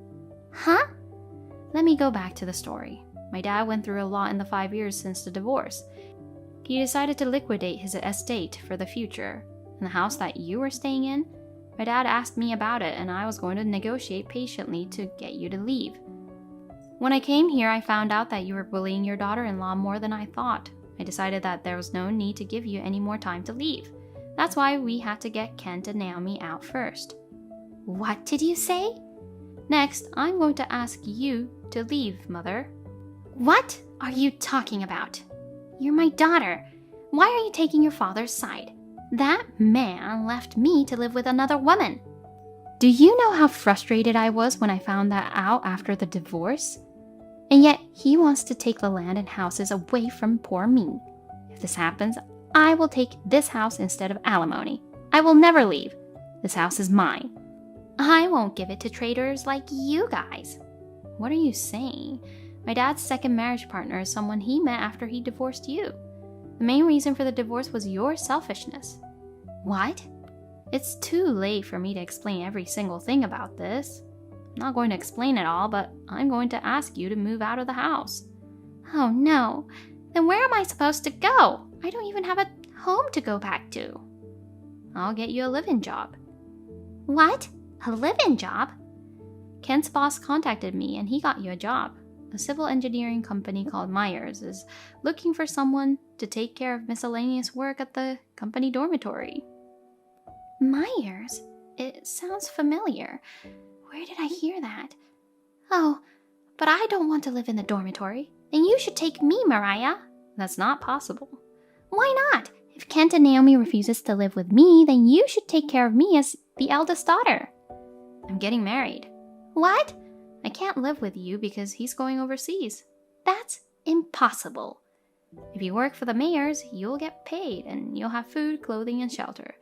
Huh? Let me go back to the story. My dad went through a lot in the 5 years since the divorce. he decided to liquidate his estate for the future. And the house that you were staying in, my dad asked me about it and I was going to negotiate patiently to get you to leave. When I came here, I found out that you were bullying your daughter-in-law more than I thought. I decided that there was no need to give you any more time to leave. That's why we had to get Kent and Naomi out first. What did you say? Next, I'm going to ask you to leave, Mother. What are you talking about? You're my daughter. Why are you taking your father's side? That man left me to live with another woman. Do you know how frustrated I was when I found that out after the divorce? And yet, he wants to take the land and houses away from poor me. If this happens, I will take this house instead of alimony. I will never leave. This house is mine. I won't give it to traitors like you guys. What are you saying? My dad's second marriage partner is someone he met after he divorced you. The main reason for the divorce was your selfishness. What? It's too late for me to explain every single thing about this. I'm not going to explain it all, but I'm going to ask you to move out of the house. Oh no. Then where am I supposed to go? I don't even have a home to go back to. I'll get you a live-in job. What? A live-in job? Kent's boss contacted me and he got you a job. A civil engineering company called Myers is looking for someone to take care of miscellaneous work at the company dormitory. Myers? It sounds familiar. Where did I hear that? Oh, but I don't want to live in the dormitory. Then you should take me, Mariah. That's not possible. Why not? If Kent and Naomi refuses to live with me, then you should take care of me as the eldest daughter. I'm getting married. What? I can't live with you because he's going overseas. That's impossible. If you work for the Mayors, you'll get paid and you'll have food, clothing, and shelter.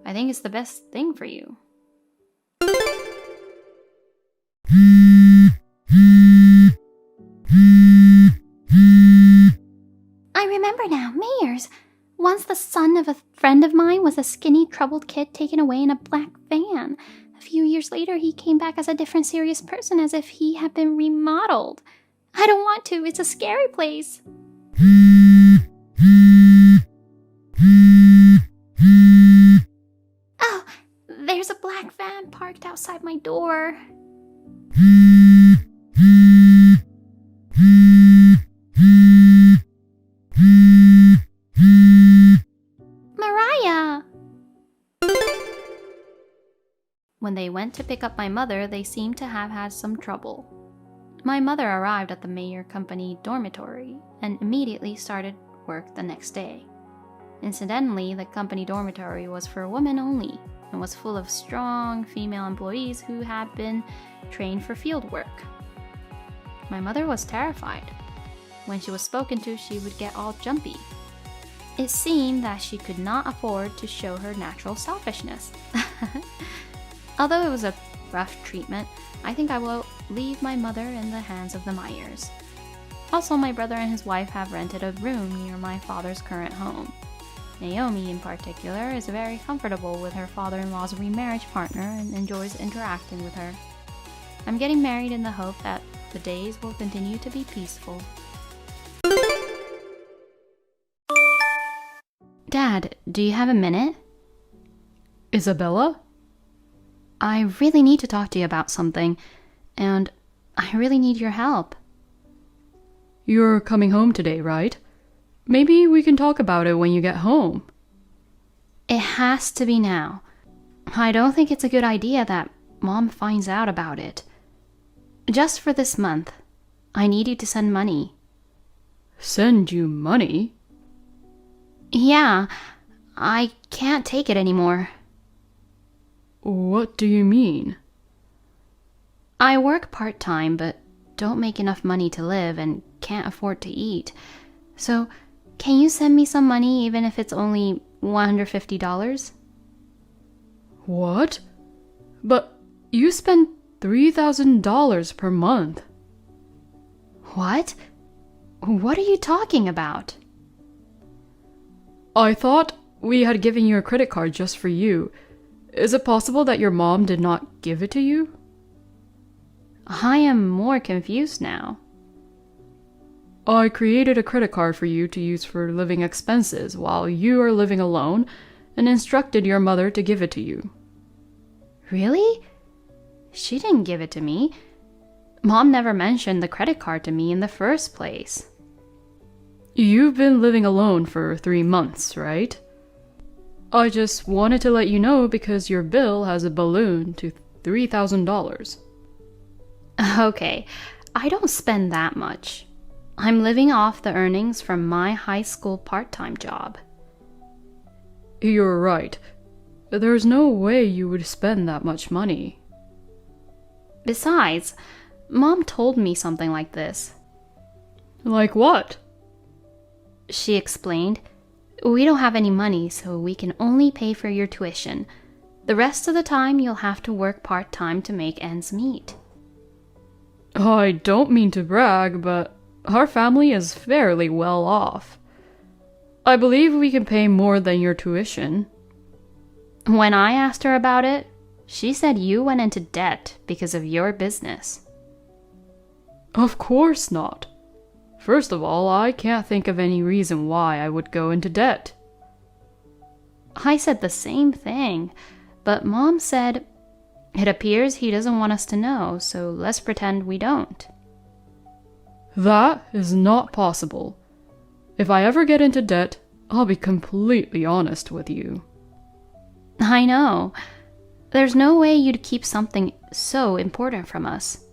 I think it's the best thing for you. I remember now, Mayors. Once the son of a friend of mine was a skinny, troubled kid taken away in a black van. A few years later, he came back as a different serious person, as if he had been remodeled. I don't want to. It's a scary place. Oh, there's a black van parked outside my door. Mariah! When they went to pick up my mother, they seemed to have had some trouble. My mother arrived at the Mayer Company dormitory and immediately started work the next day. Incidentally, the company dormitory was for women only and was full of strong female employees who had been trained for field work. My mother was terrified. When she was spoken to, she would get all jumpy. It seemed that she could not afford to show her natural selfishness. Although it was a rough treatment, I think I will leave my mother in the hands of the Myers. Also, my brother and his wife have rented a room near my father's current home. Naomi, in particular, is very comfortable with her father-in-law's remarriage partner and enjoys interacting with her. I'm getting married in the hope that the days will continue to be peaceful. Dad, do you have a minute? Isabella? I really need to talk to you about something, and I really need your help. You're coming home today, right? Maybe we can talk about it when you get home. It has to be now. I don't think it's a good idea that Mom finds out about it. Just for this month, I need you to send money. Send you money? Yeah, I can't take it anymore. What do you mean? I work part-time, but don't make enough money to live and can't afford to eat. So, can you send me some money even if it's only $150? What? But you spend $3,000 per month. What? What are you talking about? I thought we had given you a credit card just for you. Is it possible that your mom did not give it to you? I am more confused now. I created a credit card for you to use for living expenses while you are living alone and instructed your mother to give it to you. Really? She didn't give it to me. Mom never mentioned the credit card to me in the first place. You've been living alone for 3 months, right? I just wanted to let you know because your bill has a balloon to $3,000. Okay, I don't spend that much. I'm living off the earnings from my high school part-time job. You're right. There's no way you would spend that much money. Besides, Mom told me something like this. Like what? She explained, "We don't have any money, so we can only pay for your tuition. The rest of the time you'll have to work part-time to make ends meet." I don't mean to brag, but our family is fairly well off. I believe we can pay more than your tuition. When I asked her about it, she said you went into debt because of your business. Of course not. First of all, I can't think of any reason why I would go into debt. I said the same thing, but Mom said, "It appears he doesn't want us to know, so let's pretend we don't." That is not possible. If I ever get into debt, I'll be completely honest with you. I know. There's no way you'd keep something so important from us.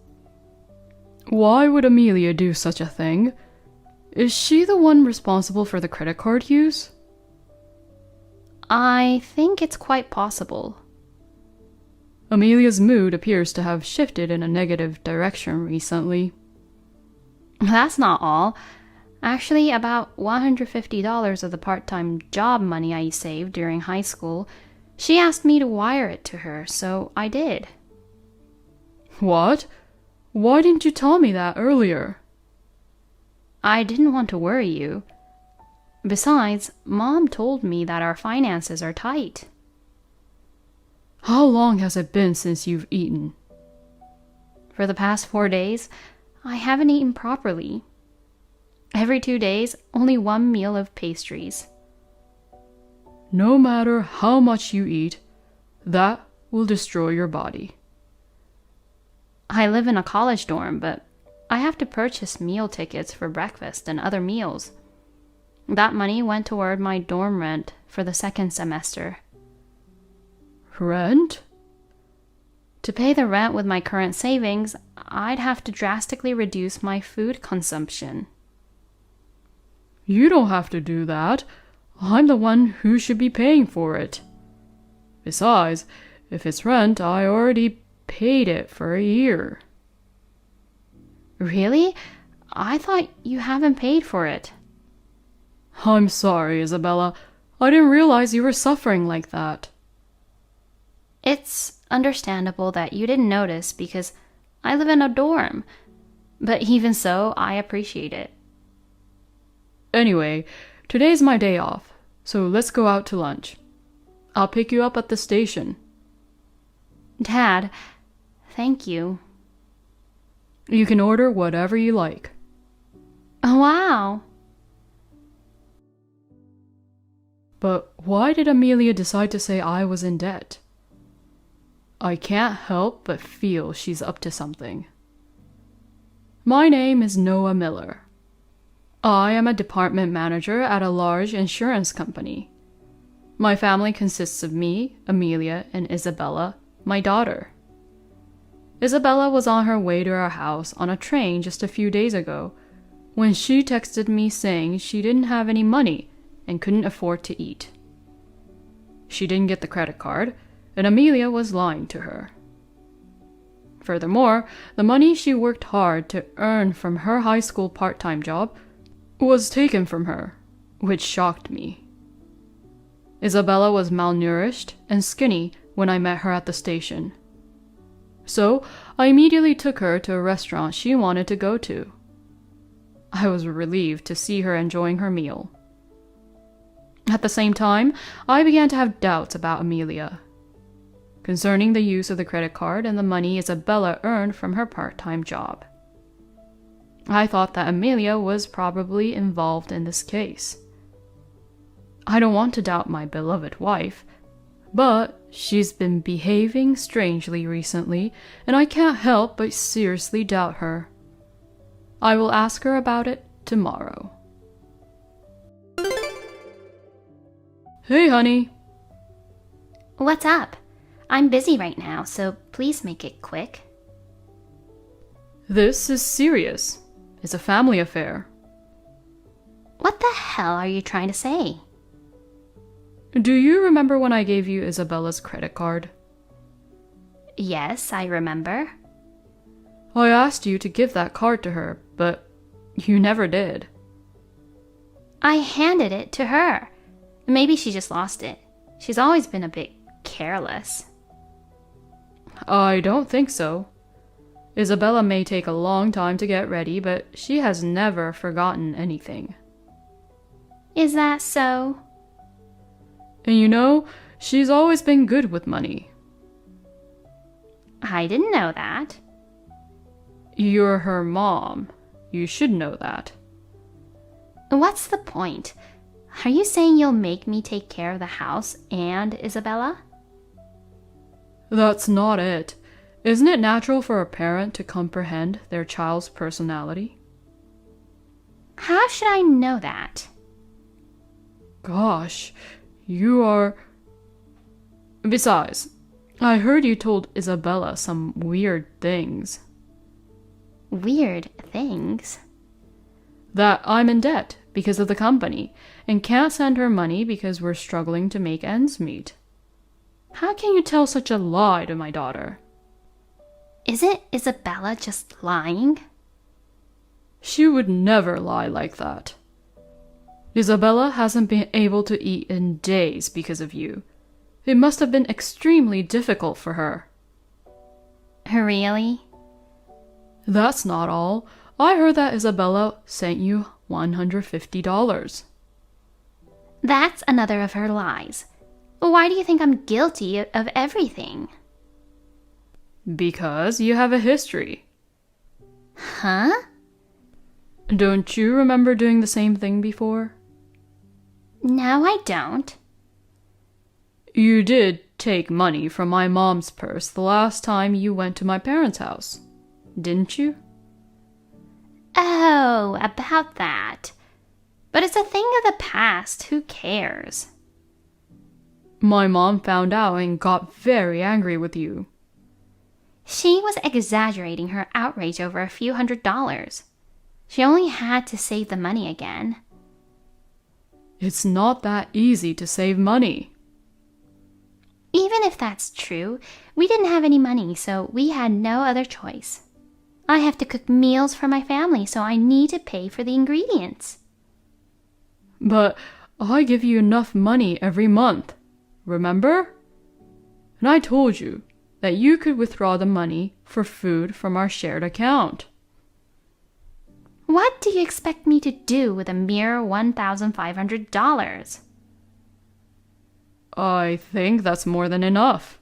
Why would Amelia do such a thing? Is she the one responsible for the credit card use? I think it's quite possible. Amelia's mood appears to have shifted in a negative direction recently. That's not all. Actually, about $150 of the part-time job money I saved during high school, she asked me to wire it to her, so I did. What? Why didn't you tell me that earlier? I didn't want to worry you. Besides, Mom told me that our finances are tight. How long has it been since you've eaten? For the past 4 days, I haven't eaten properly. Every 2 days, only one meal of pastries. No matter how much you eat, that will destroy your body. I live in a college dorm, but I have to purchase meal tickets for breakfast and other meals. That money went toward my dorm rent for the second semester. Rent? To pay the rent with my current savings, I'd have to drastically reduce my food consumption. You don't have to do that. I'm the one who should be paying for it. Besides, if it's rent, I already paid it for a year. Really? I thought you haven't paid for it. I'm sorry, Isabella. I didn't realize you were suffering like that. It's understandable that you didn't notice because I live in a dorm. But even so, I appreciate it. Anyway, today's my day off, so let's go out to lunch. I'll pick you up at the station. Dad, thank you. You can order whatever you like. Oh, wow. But why did Amelia decide to say I was in debt? I can't help but feel she's up to something. My name is Noah Miller. I am a department manager at a large insurance company. My family consists of me, Amelia, and Isabella, my daughter. Isabella was on her way to our house on a train just a few days ago when she texted me saying she didn't have any money and couldn't afford to eat. She didn't get the credit card, and Amelia was lying to her. Furthermore, the money she worked hard to earn from her high school part-time job was taken from her, which shocked me. Isabella was malnourished and skinny when I met her at the station. So I immediately took her to a restaurant she wanted to go to. I was relieved to see her enjoying her meal. At the same time, I began to have doubts about Amelia concerning the use of the credit card and the money Isabella earned from her part-time job. I thought that Amelia was probably involved in this case. I don't want to doubt my beloved wife, but she's been behaving strangely recently, and I can't help but seriously doubt her. I will ask her about it tomorrow. Hey, honey. What's up? I'm busy right now, so please make it quick. This is serious. It's a family affair. What the hell are you trying to say? Do you remember when I gave you Isabella's credit card? Yes, I remember. I asked you to give that card to her, but you never did. I handed it to her. Maybe she just lost it. She's always been a bit careless. I don't think so. Isabella may take a long time to get ready, but she has never forgotten anything. Is that so? And you know, she's always been good with money. I didn't know that. You're her mom. You should know that. What's the point? Are you saying you'll make me take care of the house and Isabella? That's not it. Isn't it natural for a parent to comprehend their child's personality? How should I know that? Gosh, you are... Besides, I heard you told Isabella some weird things. Weird things? That I'm in debt because of the company and can't send her money because we're struggling to make ends meet. How can you tell such a lie to my daughter? Isn't Isabella just lying? She would never lie like that. Isabella hasn't been able to eat in days because of you. It must have been extremely difficult for her. Really? That's not all. I heard that Isabella sent you $150. That's another of her lies. Why do you think I'm guilty of everything? Because you have a history. Huh? Don't you remember doing the same thing before? No, I don't. You did take money from my mom's purse the last time you went to my parents' house, didn't you? Oh, about that. But it's a thing of the past. Who cares? My mom found out and got very angry with you. She was exaggerating her outrage over a few $100s. She only had to save the money again. It's not that easy to save money. Even if that's true, we didn't have any money, so we had no other choice. I have to cook meals for my family, so I need to pay for the ingredients. But I give you enough money every month, remember? And I told you that you could withdraw the money for food from our shared account. What do you expect me to do with a mere $1,500? I think that's more than enough.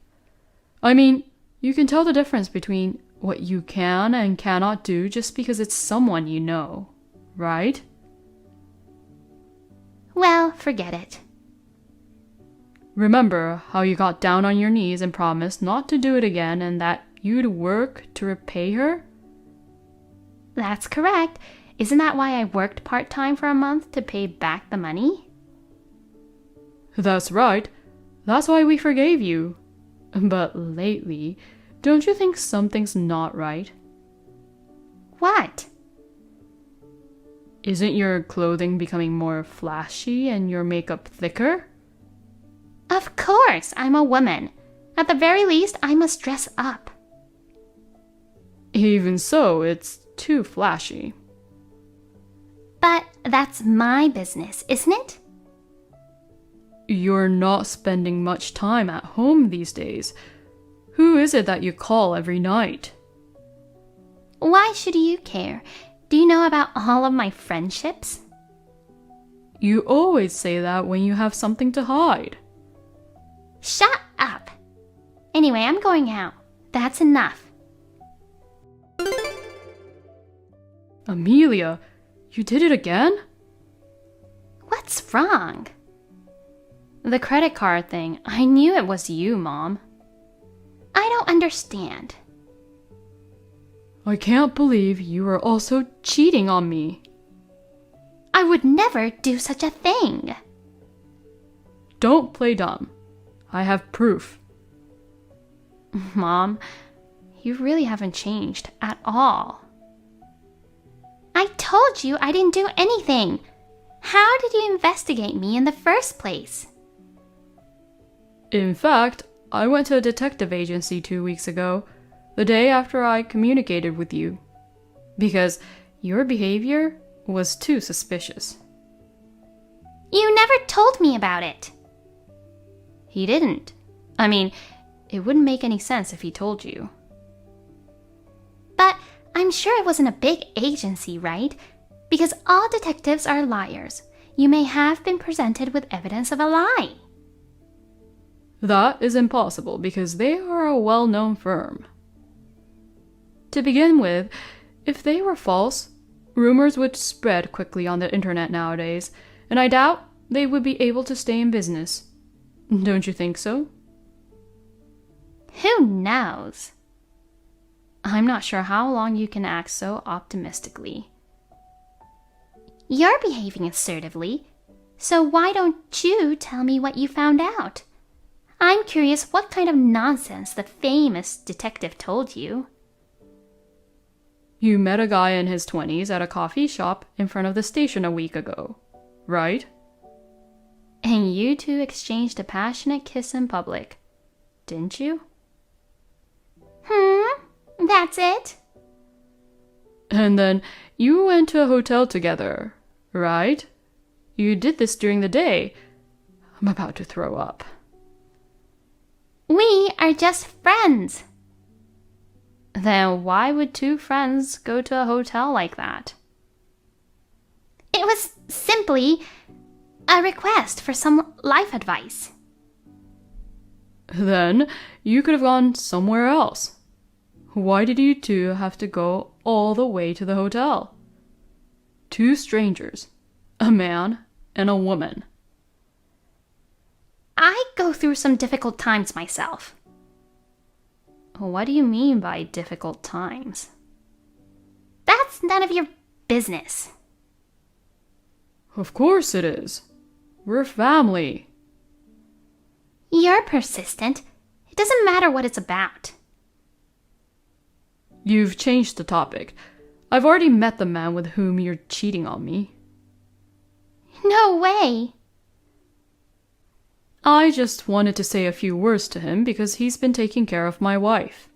I mean, you can tell the difference between what you can and cannot do just because it's someone you know, right? Well, forget it. Remember how you got down on your knees and promised not to do it again and that you'd work to repay her? That's correct. Isn't that why I worked part-time for a month to pay back the money? That's right. That's why we forgave you. But lately, don't you think something's not right? What? Isn't your clothing becoming more flashy and your makeup thicker? Of course, I'm a woman. At the very least, I must dress up. Even so, it's too flashy. But that's my business, isn't it? You're not spending much time at home these days. Who is it that you call every night? Why should you care? Do you know about all of my friendships? You always say that when you have something to hide. Shut up! Anyway, I'm going out. That's enough. Amelia, you did it again? What's wrong? The credit card thing. I knew it was you, Mom. I don't understand. I can't believe you are also cheating on me. I would never do such a thing. Don't play dumb. I have proof. Mom, you really haven't changed at all. I told you I didn't do anything. How did you investigate me in the first place? In fact, I went to a detective agency 2 weeks ago, the day after I communicated with you, because your behavior was too suspicious. You never told me about it. He didn't. I mean, it wouldn't make any sense if he told you. But I'm sure it wasn't a big agency, right? Because all detectives are liars. You may have been presented with evidence of a lie. That is impossible because they are a well-known firm. To begin with, if they were false, rumors would spread quickly on the internet nowadays, and I doubt they would be able to stay in business. Don't you think so? Who knows? I'm not sure how long you can act so optimistically. You're behaving assertively, so why don't you tell me what you found out? I'm curious what kind of nonsense the famous detective told you. You met a guy in his 20s at a coffee shop in front of the station a week ago, right? And you two exchanged a passionate kiss in public, didn't you? That's it? And then you went to a hotel together, right? You did this during the day. I'm about to throw up. We are just friends. Then why would two friends go to a hotel like that? It was simply a request for some life advice. Then you could have gone somewhere else. Why did you two have to go all the way to the hotel? Two strangers, a man and a woman. I go through some difficult times myself. What do you mean by difficult times? That's none of your business. Of course it is. We're family. You're persistent. It doesn't matter what it's about. You've changed the topic. I've already met the man with whom you're cheating on me. No way. I just wanted to say a few words to him because he's been taking care of my wife.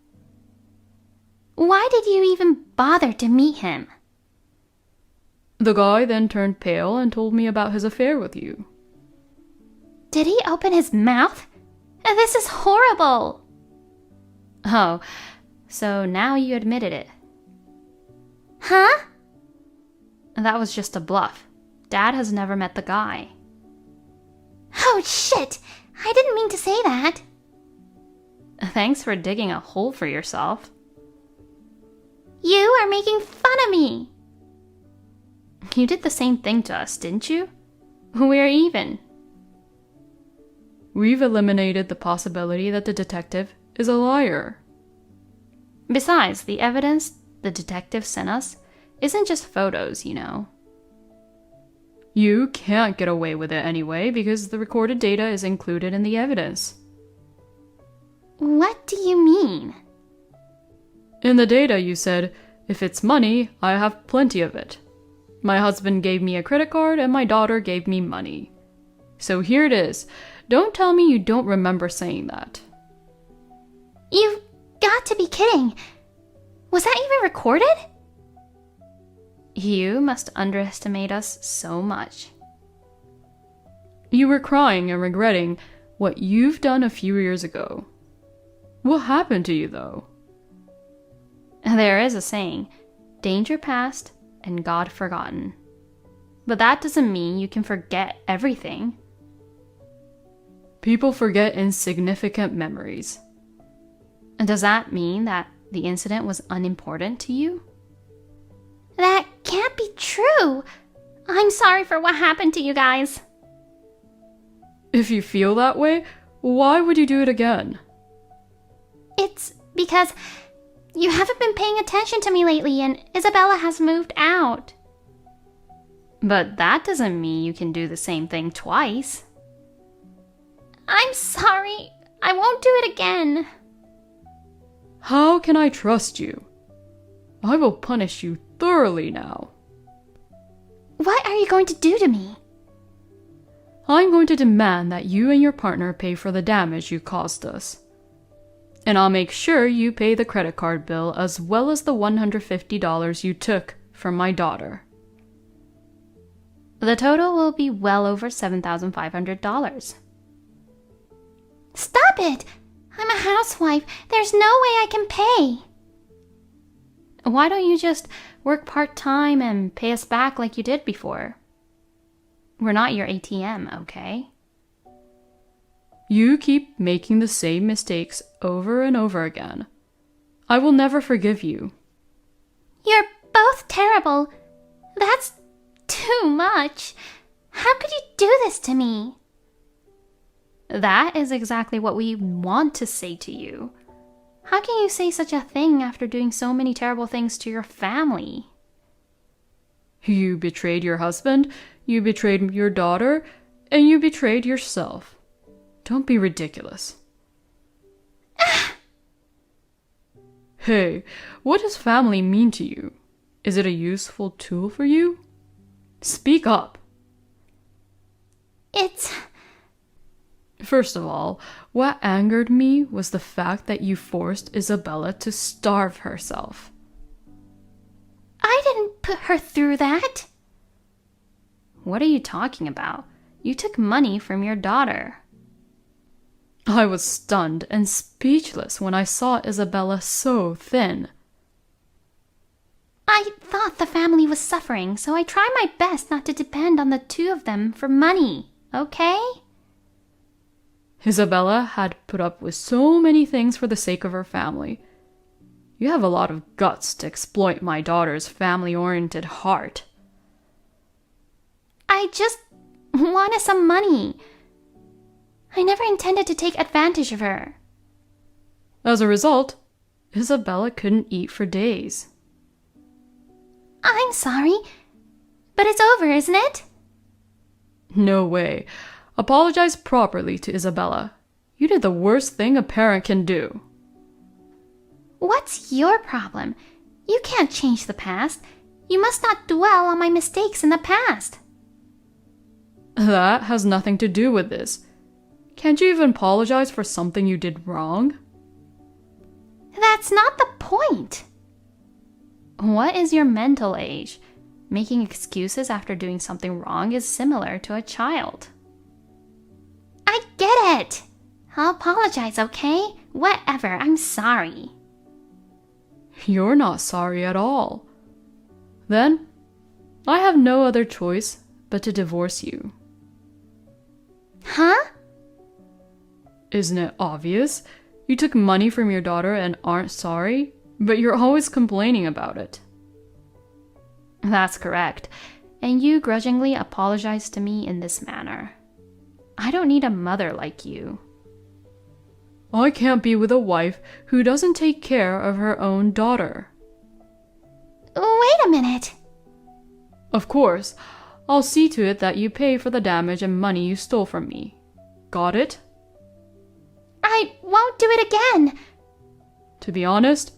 Why did you even bother to meet him? The guy then turned pale and told me about his affair with you. Did he open his mouth? This is horrible. Oh, so now you admitted it. Huh? That was just a bluff. Dad has never met the guy. Oh, shit! I didn't mean to say that. Thanks for digging a hole for yourself. You are making fun of me. You did the same thing to us, didn't you? We're even. We've eliminated the possibility that the detective is a liar. Besides, the evidence the detective sent us isn't just photos, you know. You can't get away with it anyway because the recorded data is included in the evidence. What do you mean? In the data you said, if it's money, I have plenty of it. My husband gave me a credit card and my daughter gave me money. So here it is. Don't tell me you don't remember saying that. You've got to be kidding. Was that even recorded? You must underestimate us so much. You were crying and regretting what you've done a few years ago. What happened to you, though? There is a saying, danger past and God forgotten. But that doesn't mean you can forget everything. People forget insignificant memories. And does that mean that the incident was unimportant to you? That can't be true. I'm sorry for what happened to you guys. If you feel that way, why would you do it again? It's because you haven't been paying attention to me lately and Isabella has moved out. But that doesn't mean you can do the same thing twice. I'm sorry. I won't do it again. How can I trust you? I will punish you thoroughly now. What are you going to do to me? I'm going to demand that you and your partner pay for the damage you caused us. And I'll make sure you pay the credit card bill as well as the $150 you took from my daughter. The total will be well over $7,500. Stop it! I'm a housewife. There's no way I can pay. Why don't you just work part-time and pay us back like you did before? We're not your ATM, okay? You keep making the same mistakes over and over again. I will never forgive you. You're both terrible. That's too much. How could you do this to me? That is exactly what we want to say to you. How can you say such a thing after doing so many terrible things to your family? You betrayed your husband, you betrayed your daughter, and you betrayed yourself. Don't be ridiculous. Hey, what does family mean to you? Is it a useful tool for you? Speak up. First of all, what angered me was the fact that you forced Isabella to starve herself. I didn't put her through that. What are you talking about? You took money from your daughter. I was stunned and speechless when I saw Isabella so thin. I thought the family was suffering, so I tried my best not to depend on the two of them for money, okay? Isabella had put up with so many things for the sake of her family. You have a lot of guts to exploit my daughter's family-oriented heart. I just wanted some money. I never intended to take advantage of her. As a result, Isabella couldn't eat for days. I'm sorry, but it's over, isn't it? No way. Apologize properly to Isabella. You did the worst thing a parent can do. What's your problem? You can't change the past. You must not dwell on my mistakes in the past. That has nothing to do with this. Can't you even apologize for something you did wrong? That's not the point. What is your mental age? Making excuses after doing something wrong is similar to a child. I get it. I'll apologize, okay? Whatever, I'm sorry. You're not sorry at all. Then, I have no other choice but to divorce you. Huh? Isn't it obvious? You took money from your daughter and aren't sorry, but you're always complaining about it. That's correct, and you grudgingly apologize to me in this manner. I don't need a mother like you. I can't be with a wife who doesn't take care of her own daughter. Wait a minute. Of course, I'll see to it that you pay for the damage and money you stole from me. Got it? I won't do it again. To be honest,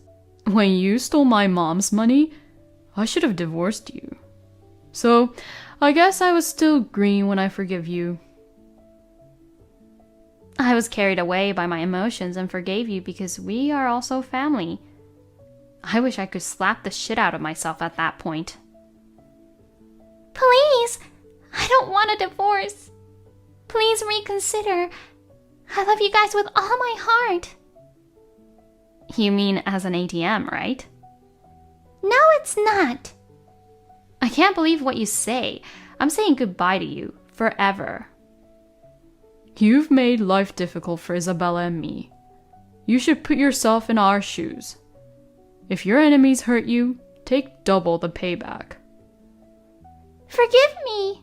when you stole my mom's money, I should have divorced you. So, I guess I was still green when I forgive you. I was carried away by my emotions and forgave you because we are also family. I wish I could slap the shit out of myself at that point. Please, I don't want a divorce. Please reconsider. I love you guys with all my heart. You mean as an ATM, right? No, it's not. I can't believe what you say. I'm saying goodbye to you, forever. You've made life difficult for Isabella and me. You should put yourself in our shoes. If your enemies hurt you, take double the payback. Forgive me!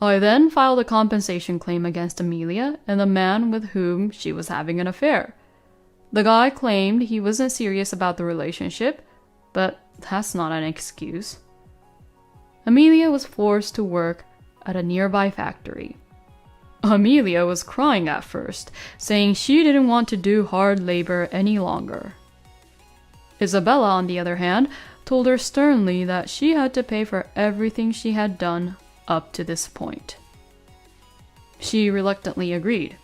I then filed a compensation claim against Amelia and the man with whom she was having an affair. The guy claimed he wasn't serious about the relationship, but that's not an excuse. Amelia was forced to work at a nearby factory. Amelia was crying at first, saying she didn't want to do hard labor any longer. Isabella, on the other hand, told her sternly that she had to pay for everything she had done up to this point. She reluctantly agreed.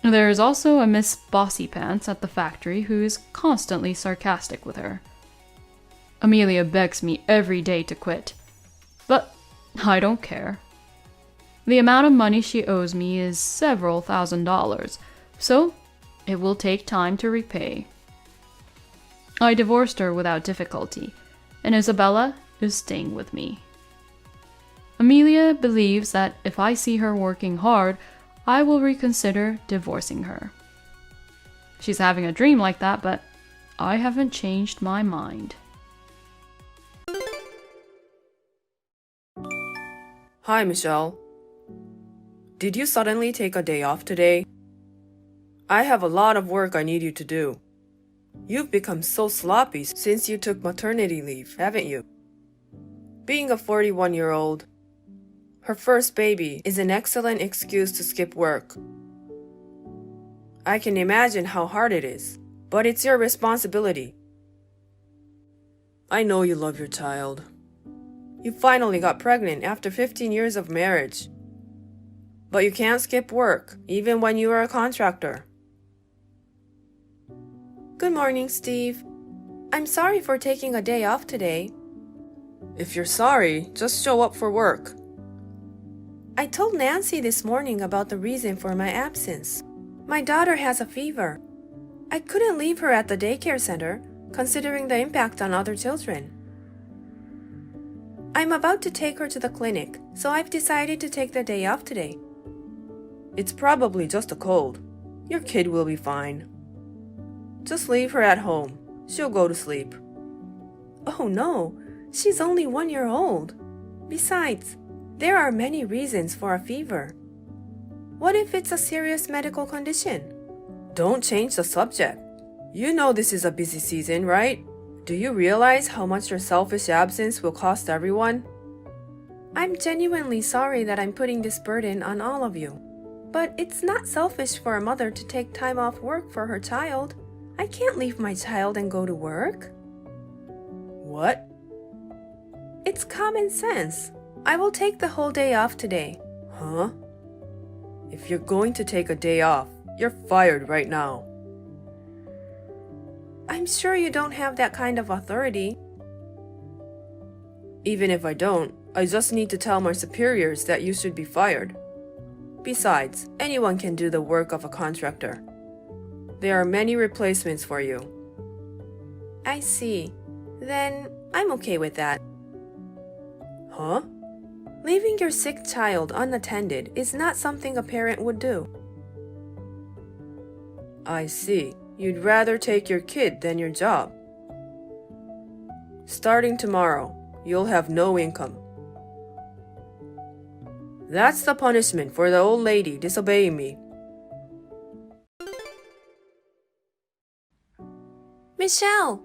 There is also a Miss Bossypants at the factory who is constantly sarcastic with her. Amelia begs me every day to quit, but I don't care. The amount of money she owes me is several $1,000s, so it will take time to repay. I divorced her without difficulty, and Isabella is staying with me. Amelia believes that if I see her working hard, I will reconsider divorcing her. She's having a dream like that, but I haven't changed my mind. Hi, Michelle. Did you suddenly take a day off today? I have a lot of work I need you to do. You've become so sloppy since you took maternity leave, haven't you? Being a 41-year-old, her first baby is an excellent excuse to skip work. I can imagine how hard it is, but it's your responsibility. I know you love your child. You finally got pregnant after 15 years of marriage. But you can't skip work, even when you are a contractor. Good morning, Steve. I'm sorry for taking a day off today. If you're sorry, just show up for work. I told Nancy this morning about the reason for my absence. My daughter has a fever. I couldn't leave her at the daycare center, considering the impact on other children. I'm about to take her to the clinic, so I've decided to take the day off today. It's probably just a cold. Your kid will be fine. Just leave her at home. She'll go to sleep. Oh no, she's only 1 year old. Besides, there are many reasons for a fever. What if it's a serious medical condition? Don't change the subject. You know this is a busy season, right? Do you realize how much your selfish absence will cost everyone? I'm genuinely sorry that I'm putting this burden on all of you. But it's not selfish for a mother to take time off work for her child. I can't leave my child and go to work. What? It's common sense. I will take the whole day off today. Huh? If you're going to take a day off, you're fired right now. I'm sure you don't have that kind of authority. Even if I don't, I just need to tell my superiors that you should be fired. Besides, anyone can do the work of a contractor. There are many replacements for you. I see. Then I'm okay with that. Huh? Leaving your sick child unattended is not something a parent would do. I see. You'd rather take your kid than your job. Starting tomorrow, you'll have no income. That's the punishment for the old lady disobeying me. Michelle,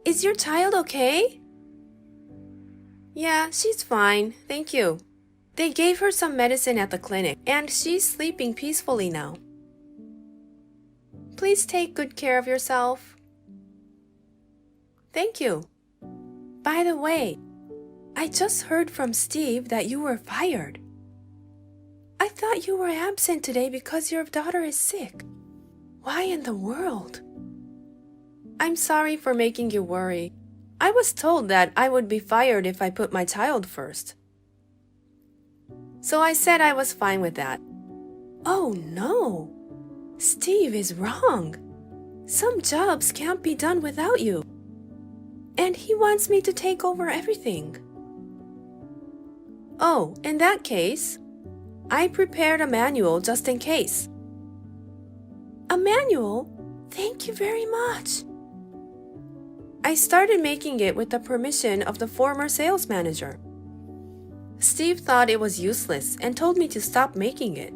is your child okay? Yeah, she's fine, thank you. They gave her some medicine at the clinic, and she's sleeping peacefully now. Please take good care of yourself. Thank you. By the way, I just heard from Steve that you were fired. I thought you were absent today because your daughter is sick. Why in the world? I'm sorry for making you worry. I was told that I would be fired if I put my child first. So I said I was fine with that. Oh no! Steve is wrong. Some jobs can't be done without you. And he wants me to take over everything. Oh, in that case, I prepared a manual just in case. A manual? Thank you very much. I started making it with the permission of the former sales manager. Steve thought it was useless and told me to stop making it.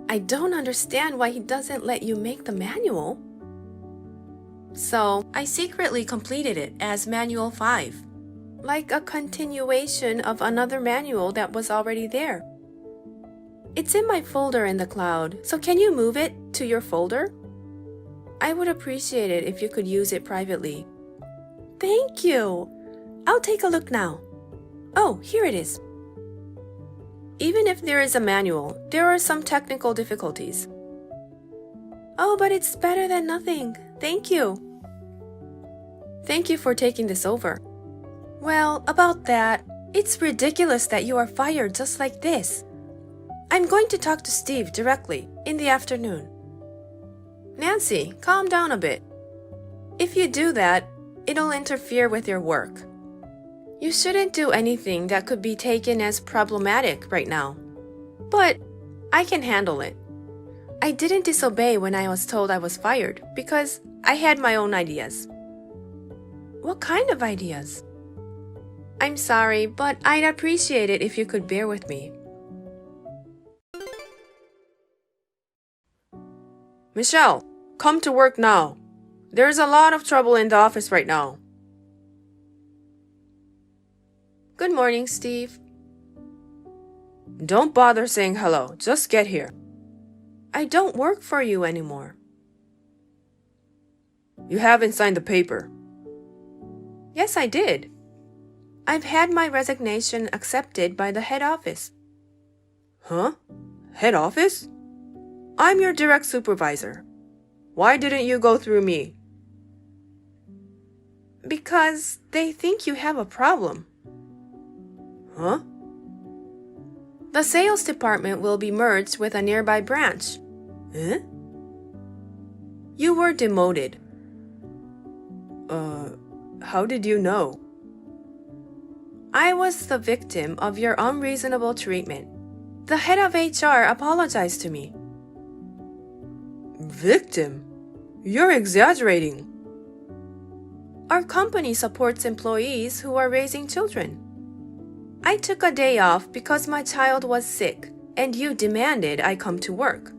I don't understand why he doesn't let you make the manual. So, I secretly completed it as Manual 5, like a continuation of another manual that was already there. It's in my folder in the cloud, so can you move it to your folder? I would appreciate it if you could use it privately. Thank you! I'll take a look now. Oh, here it is. Even if there is a manual, there are some technical difficulties. Oh, but it's better than nothing. Thank you. Thank you for taking this over. Well, about that, it's ridiculous that you are fired just like this. I'm going to talk to Steve directly in the afternoon. Nancy, calm down a bit. If you do that, it'll interfere with your work. You shouldn't do anything that could be taken as problematic right now. But I can handle it. I didn't disobey when I was told I was fired because I had my own ideas. What kind of ideas? I'm sorry, but I'd appreciate it if you could bear with me. Michelle, come to work now. There's a lot of trouble in the office right now. Good morning, Steve. Don't bother saying hello. Just get here. I don't work for you anymore. You haven't signed the paper. Yes, I did. I've had my resignation accepted by the head office. Huh? Head office? I'm your direct supervisor. Why didn't you go through me? Because they think you have a problem. Huh? The sales department will be merged with a nearby branch. Eh? You were demoted. How did you know? I was the victim of your unreasonable treatment. The head of HR apologized to me. Victim? You're exaggerating. Our company supports employees who are raising children. I took a day off because my child was sick, and you demanded I come to work.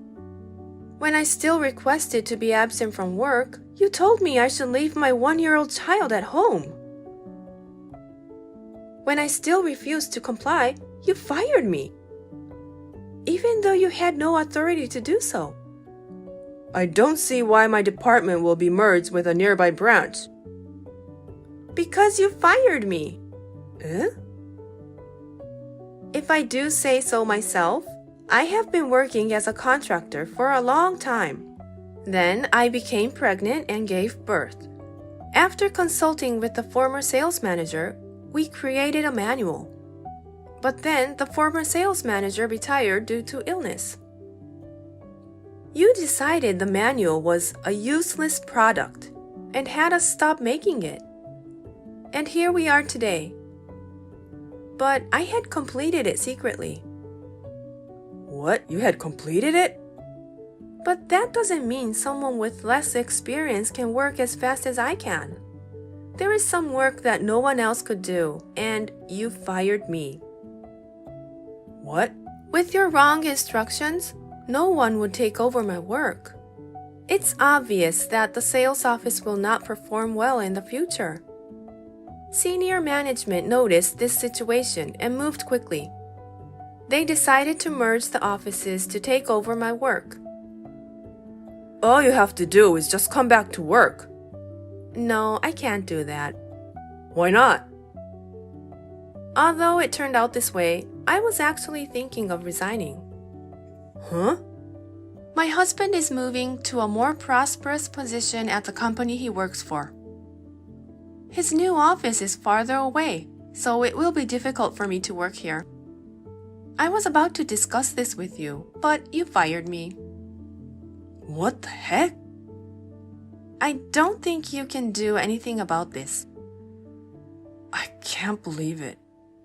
When I still requested to be absent from work, you told me I should leave my 1-year-old child at home. When I still refused to comply, you fired me, even though you had no authority to do so. I don't see why my department will be merged with a nearby branch. Because you fired me. Eh? If I do say so myself, I have been working as a contractor for a long time. Then I became pregnant and gave birth. After consulting with the former sales manager, we created a manual. But then the former sales manager retired due to illness. You decided the manual was a useless product and had us stop making it. And here we are today. But I had completed it secretly. What? You had completed it? But that doesn't mean someone with less experience can work as fast as I can. There is some work that no one else could do, and you fired me. What? With your wrong instructions, no one would take over my work. It's obvious that the sales office will not perform well in the future. Senior management noticed this situation and moved quickly. They decided to merge the offices to take over my work. All you have to do is just come back to work. No, I can't do that. Why not? Although it turned out this way, I was actually thinking of resigning. Huh? My husband is moving to a more prosperous position at the company he works for. His new office is farther away, so it will be difficult for me to work here. I was about to discuss this with you, but you fired me. What the heck? I don't think you can do anything about this. I can't believe it.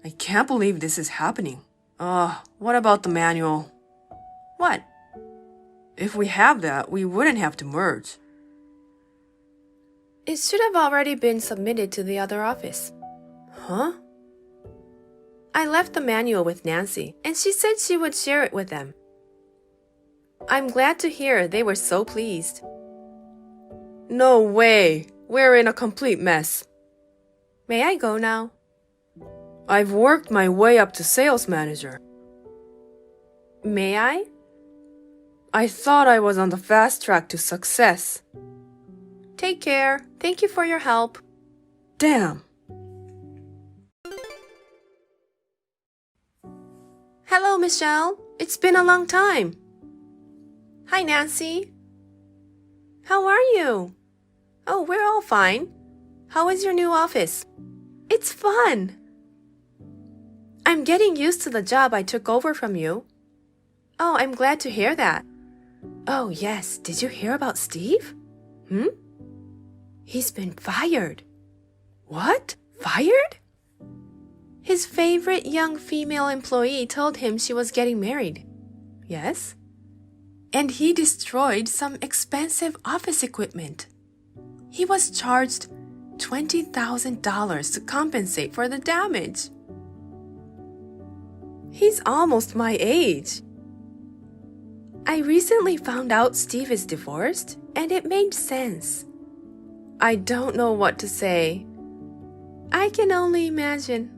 I can't believe this is happening. What about the manual? What? If we have that, we wouldn't have to merge. It should have already been submitted to the other office. Huh? I left the manual with Nancy, and she said she would share it with them. I'm glad to hear they were so pleased. No way! We're in a complete mess. May I go now? I've worked my way up to sales manager. May I? I thought I was on the fast track to success. Take care. Thank you for your help. Damn. Hello, Michelle. It's been a long time. Hi, Nancy. How are you? Oh, we're all fine. How is your new office? It's fun. I'm getting used to the job I took over from you. Oh, I'm glad to hear that. Oh, yes. Did you hear about Steve? He's been fired. What? Fired? His favorite young female employee told him she was getting married. Yes? And he destroyed some expensive office equipment. He was charged $20,000 to compensate for the damage. He's almost my age. I recently found out Steve is divorced, and it made sense. I don't know what to say. I can only imagine.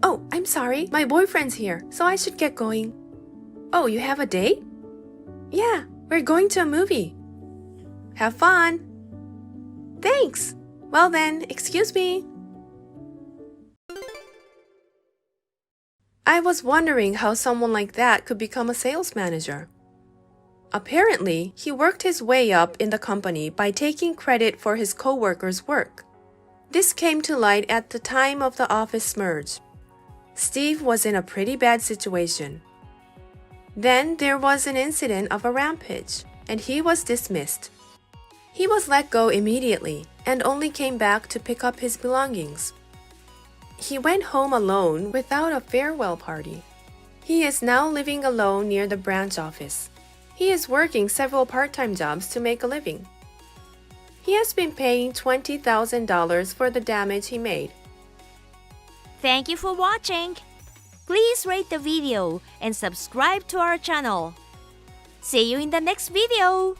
Oh, I'm sorry. My boyfriend's here, so I should get going. Oh, you have a date? Yeah, we're going to a movie. Have fun. Thanks. Well then, excuse me. I was wondering how someone like that could become a sales manager. Apparently, he worked his way up in the company by taking credit for his co-workers' work. This came to light at the time of the office merge. Steve was in a pretty bad situation. Then there was an incident of a rampage, and he was dismissed. He was let go immediately and only came back to pick up his belongings. He went home alone without a farewell party. He is now living alone near the branch office. He is working several part-time jobs to make a living. He has been paying $20,000 for the damage he made. Thank you for watching. Please rate the video and subscribe to our channel. See you in the next video.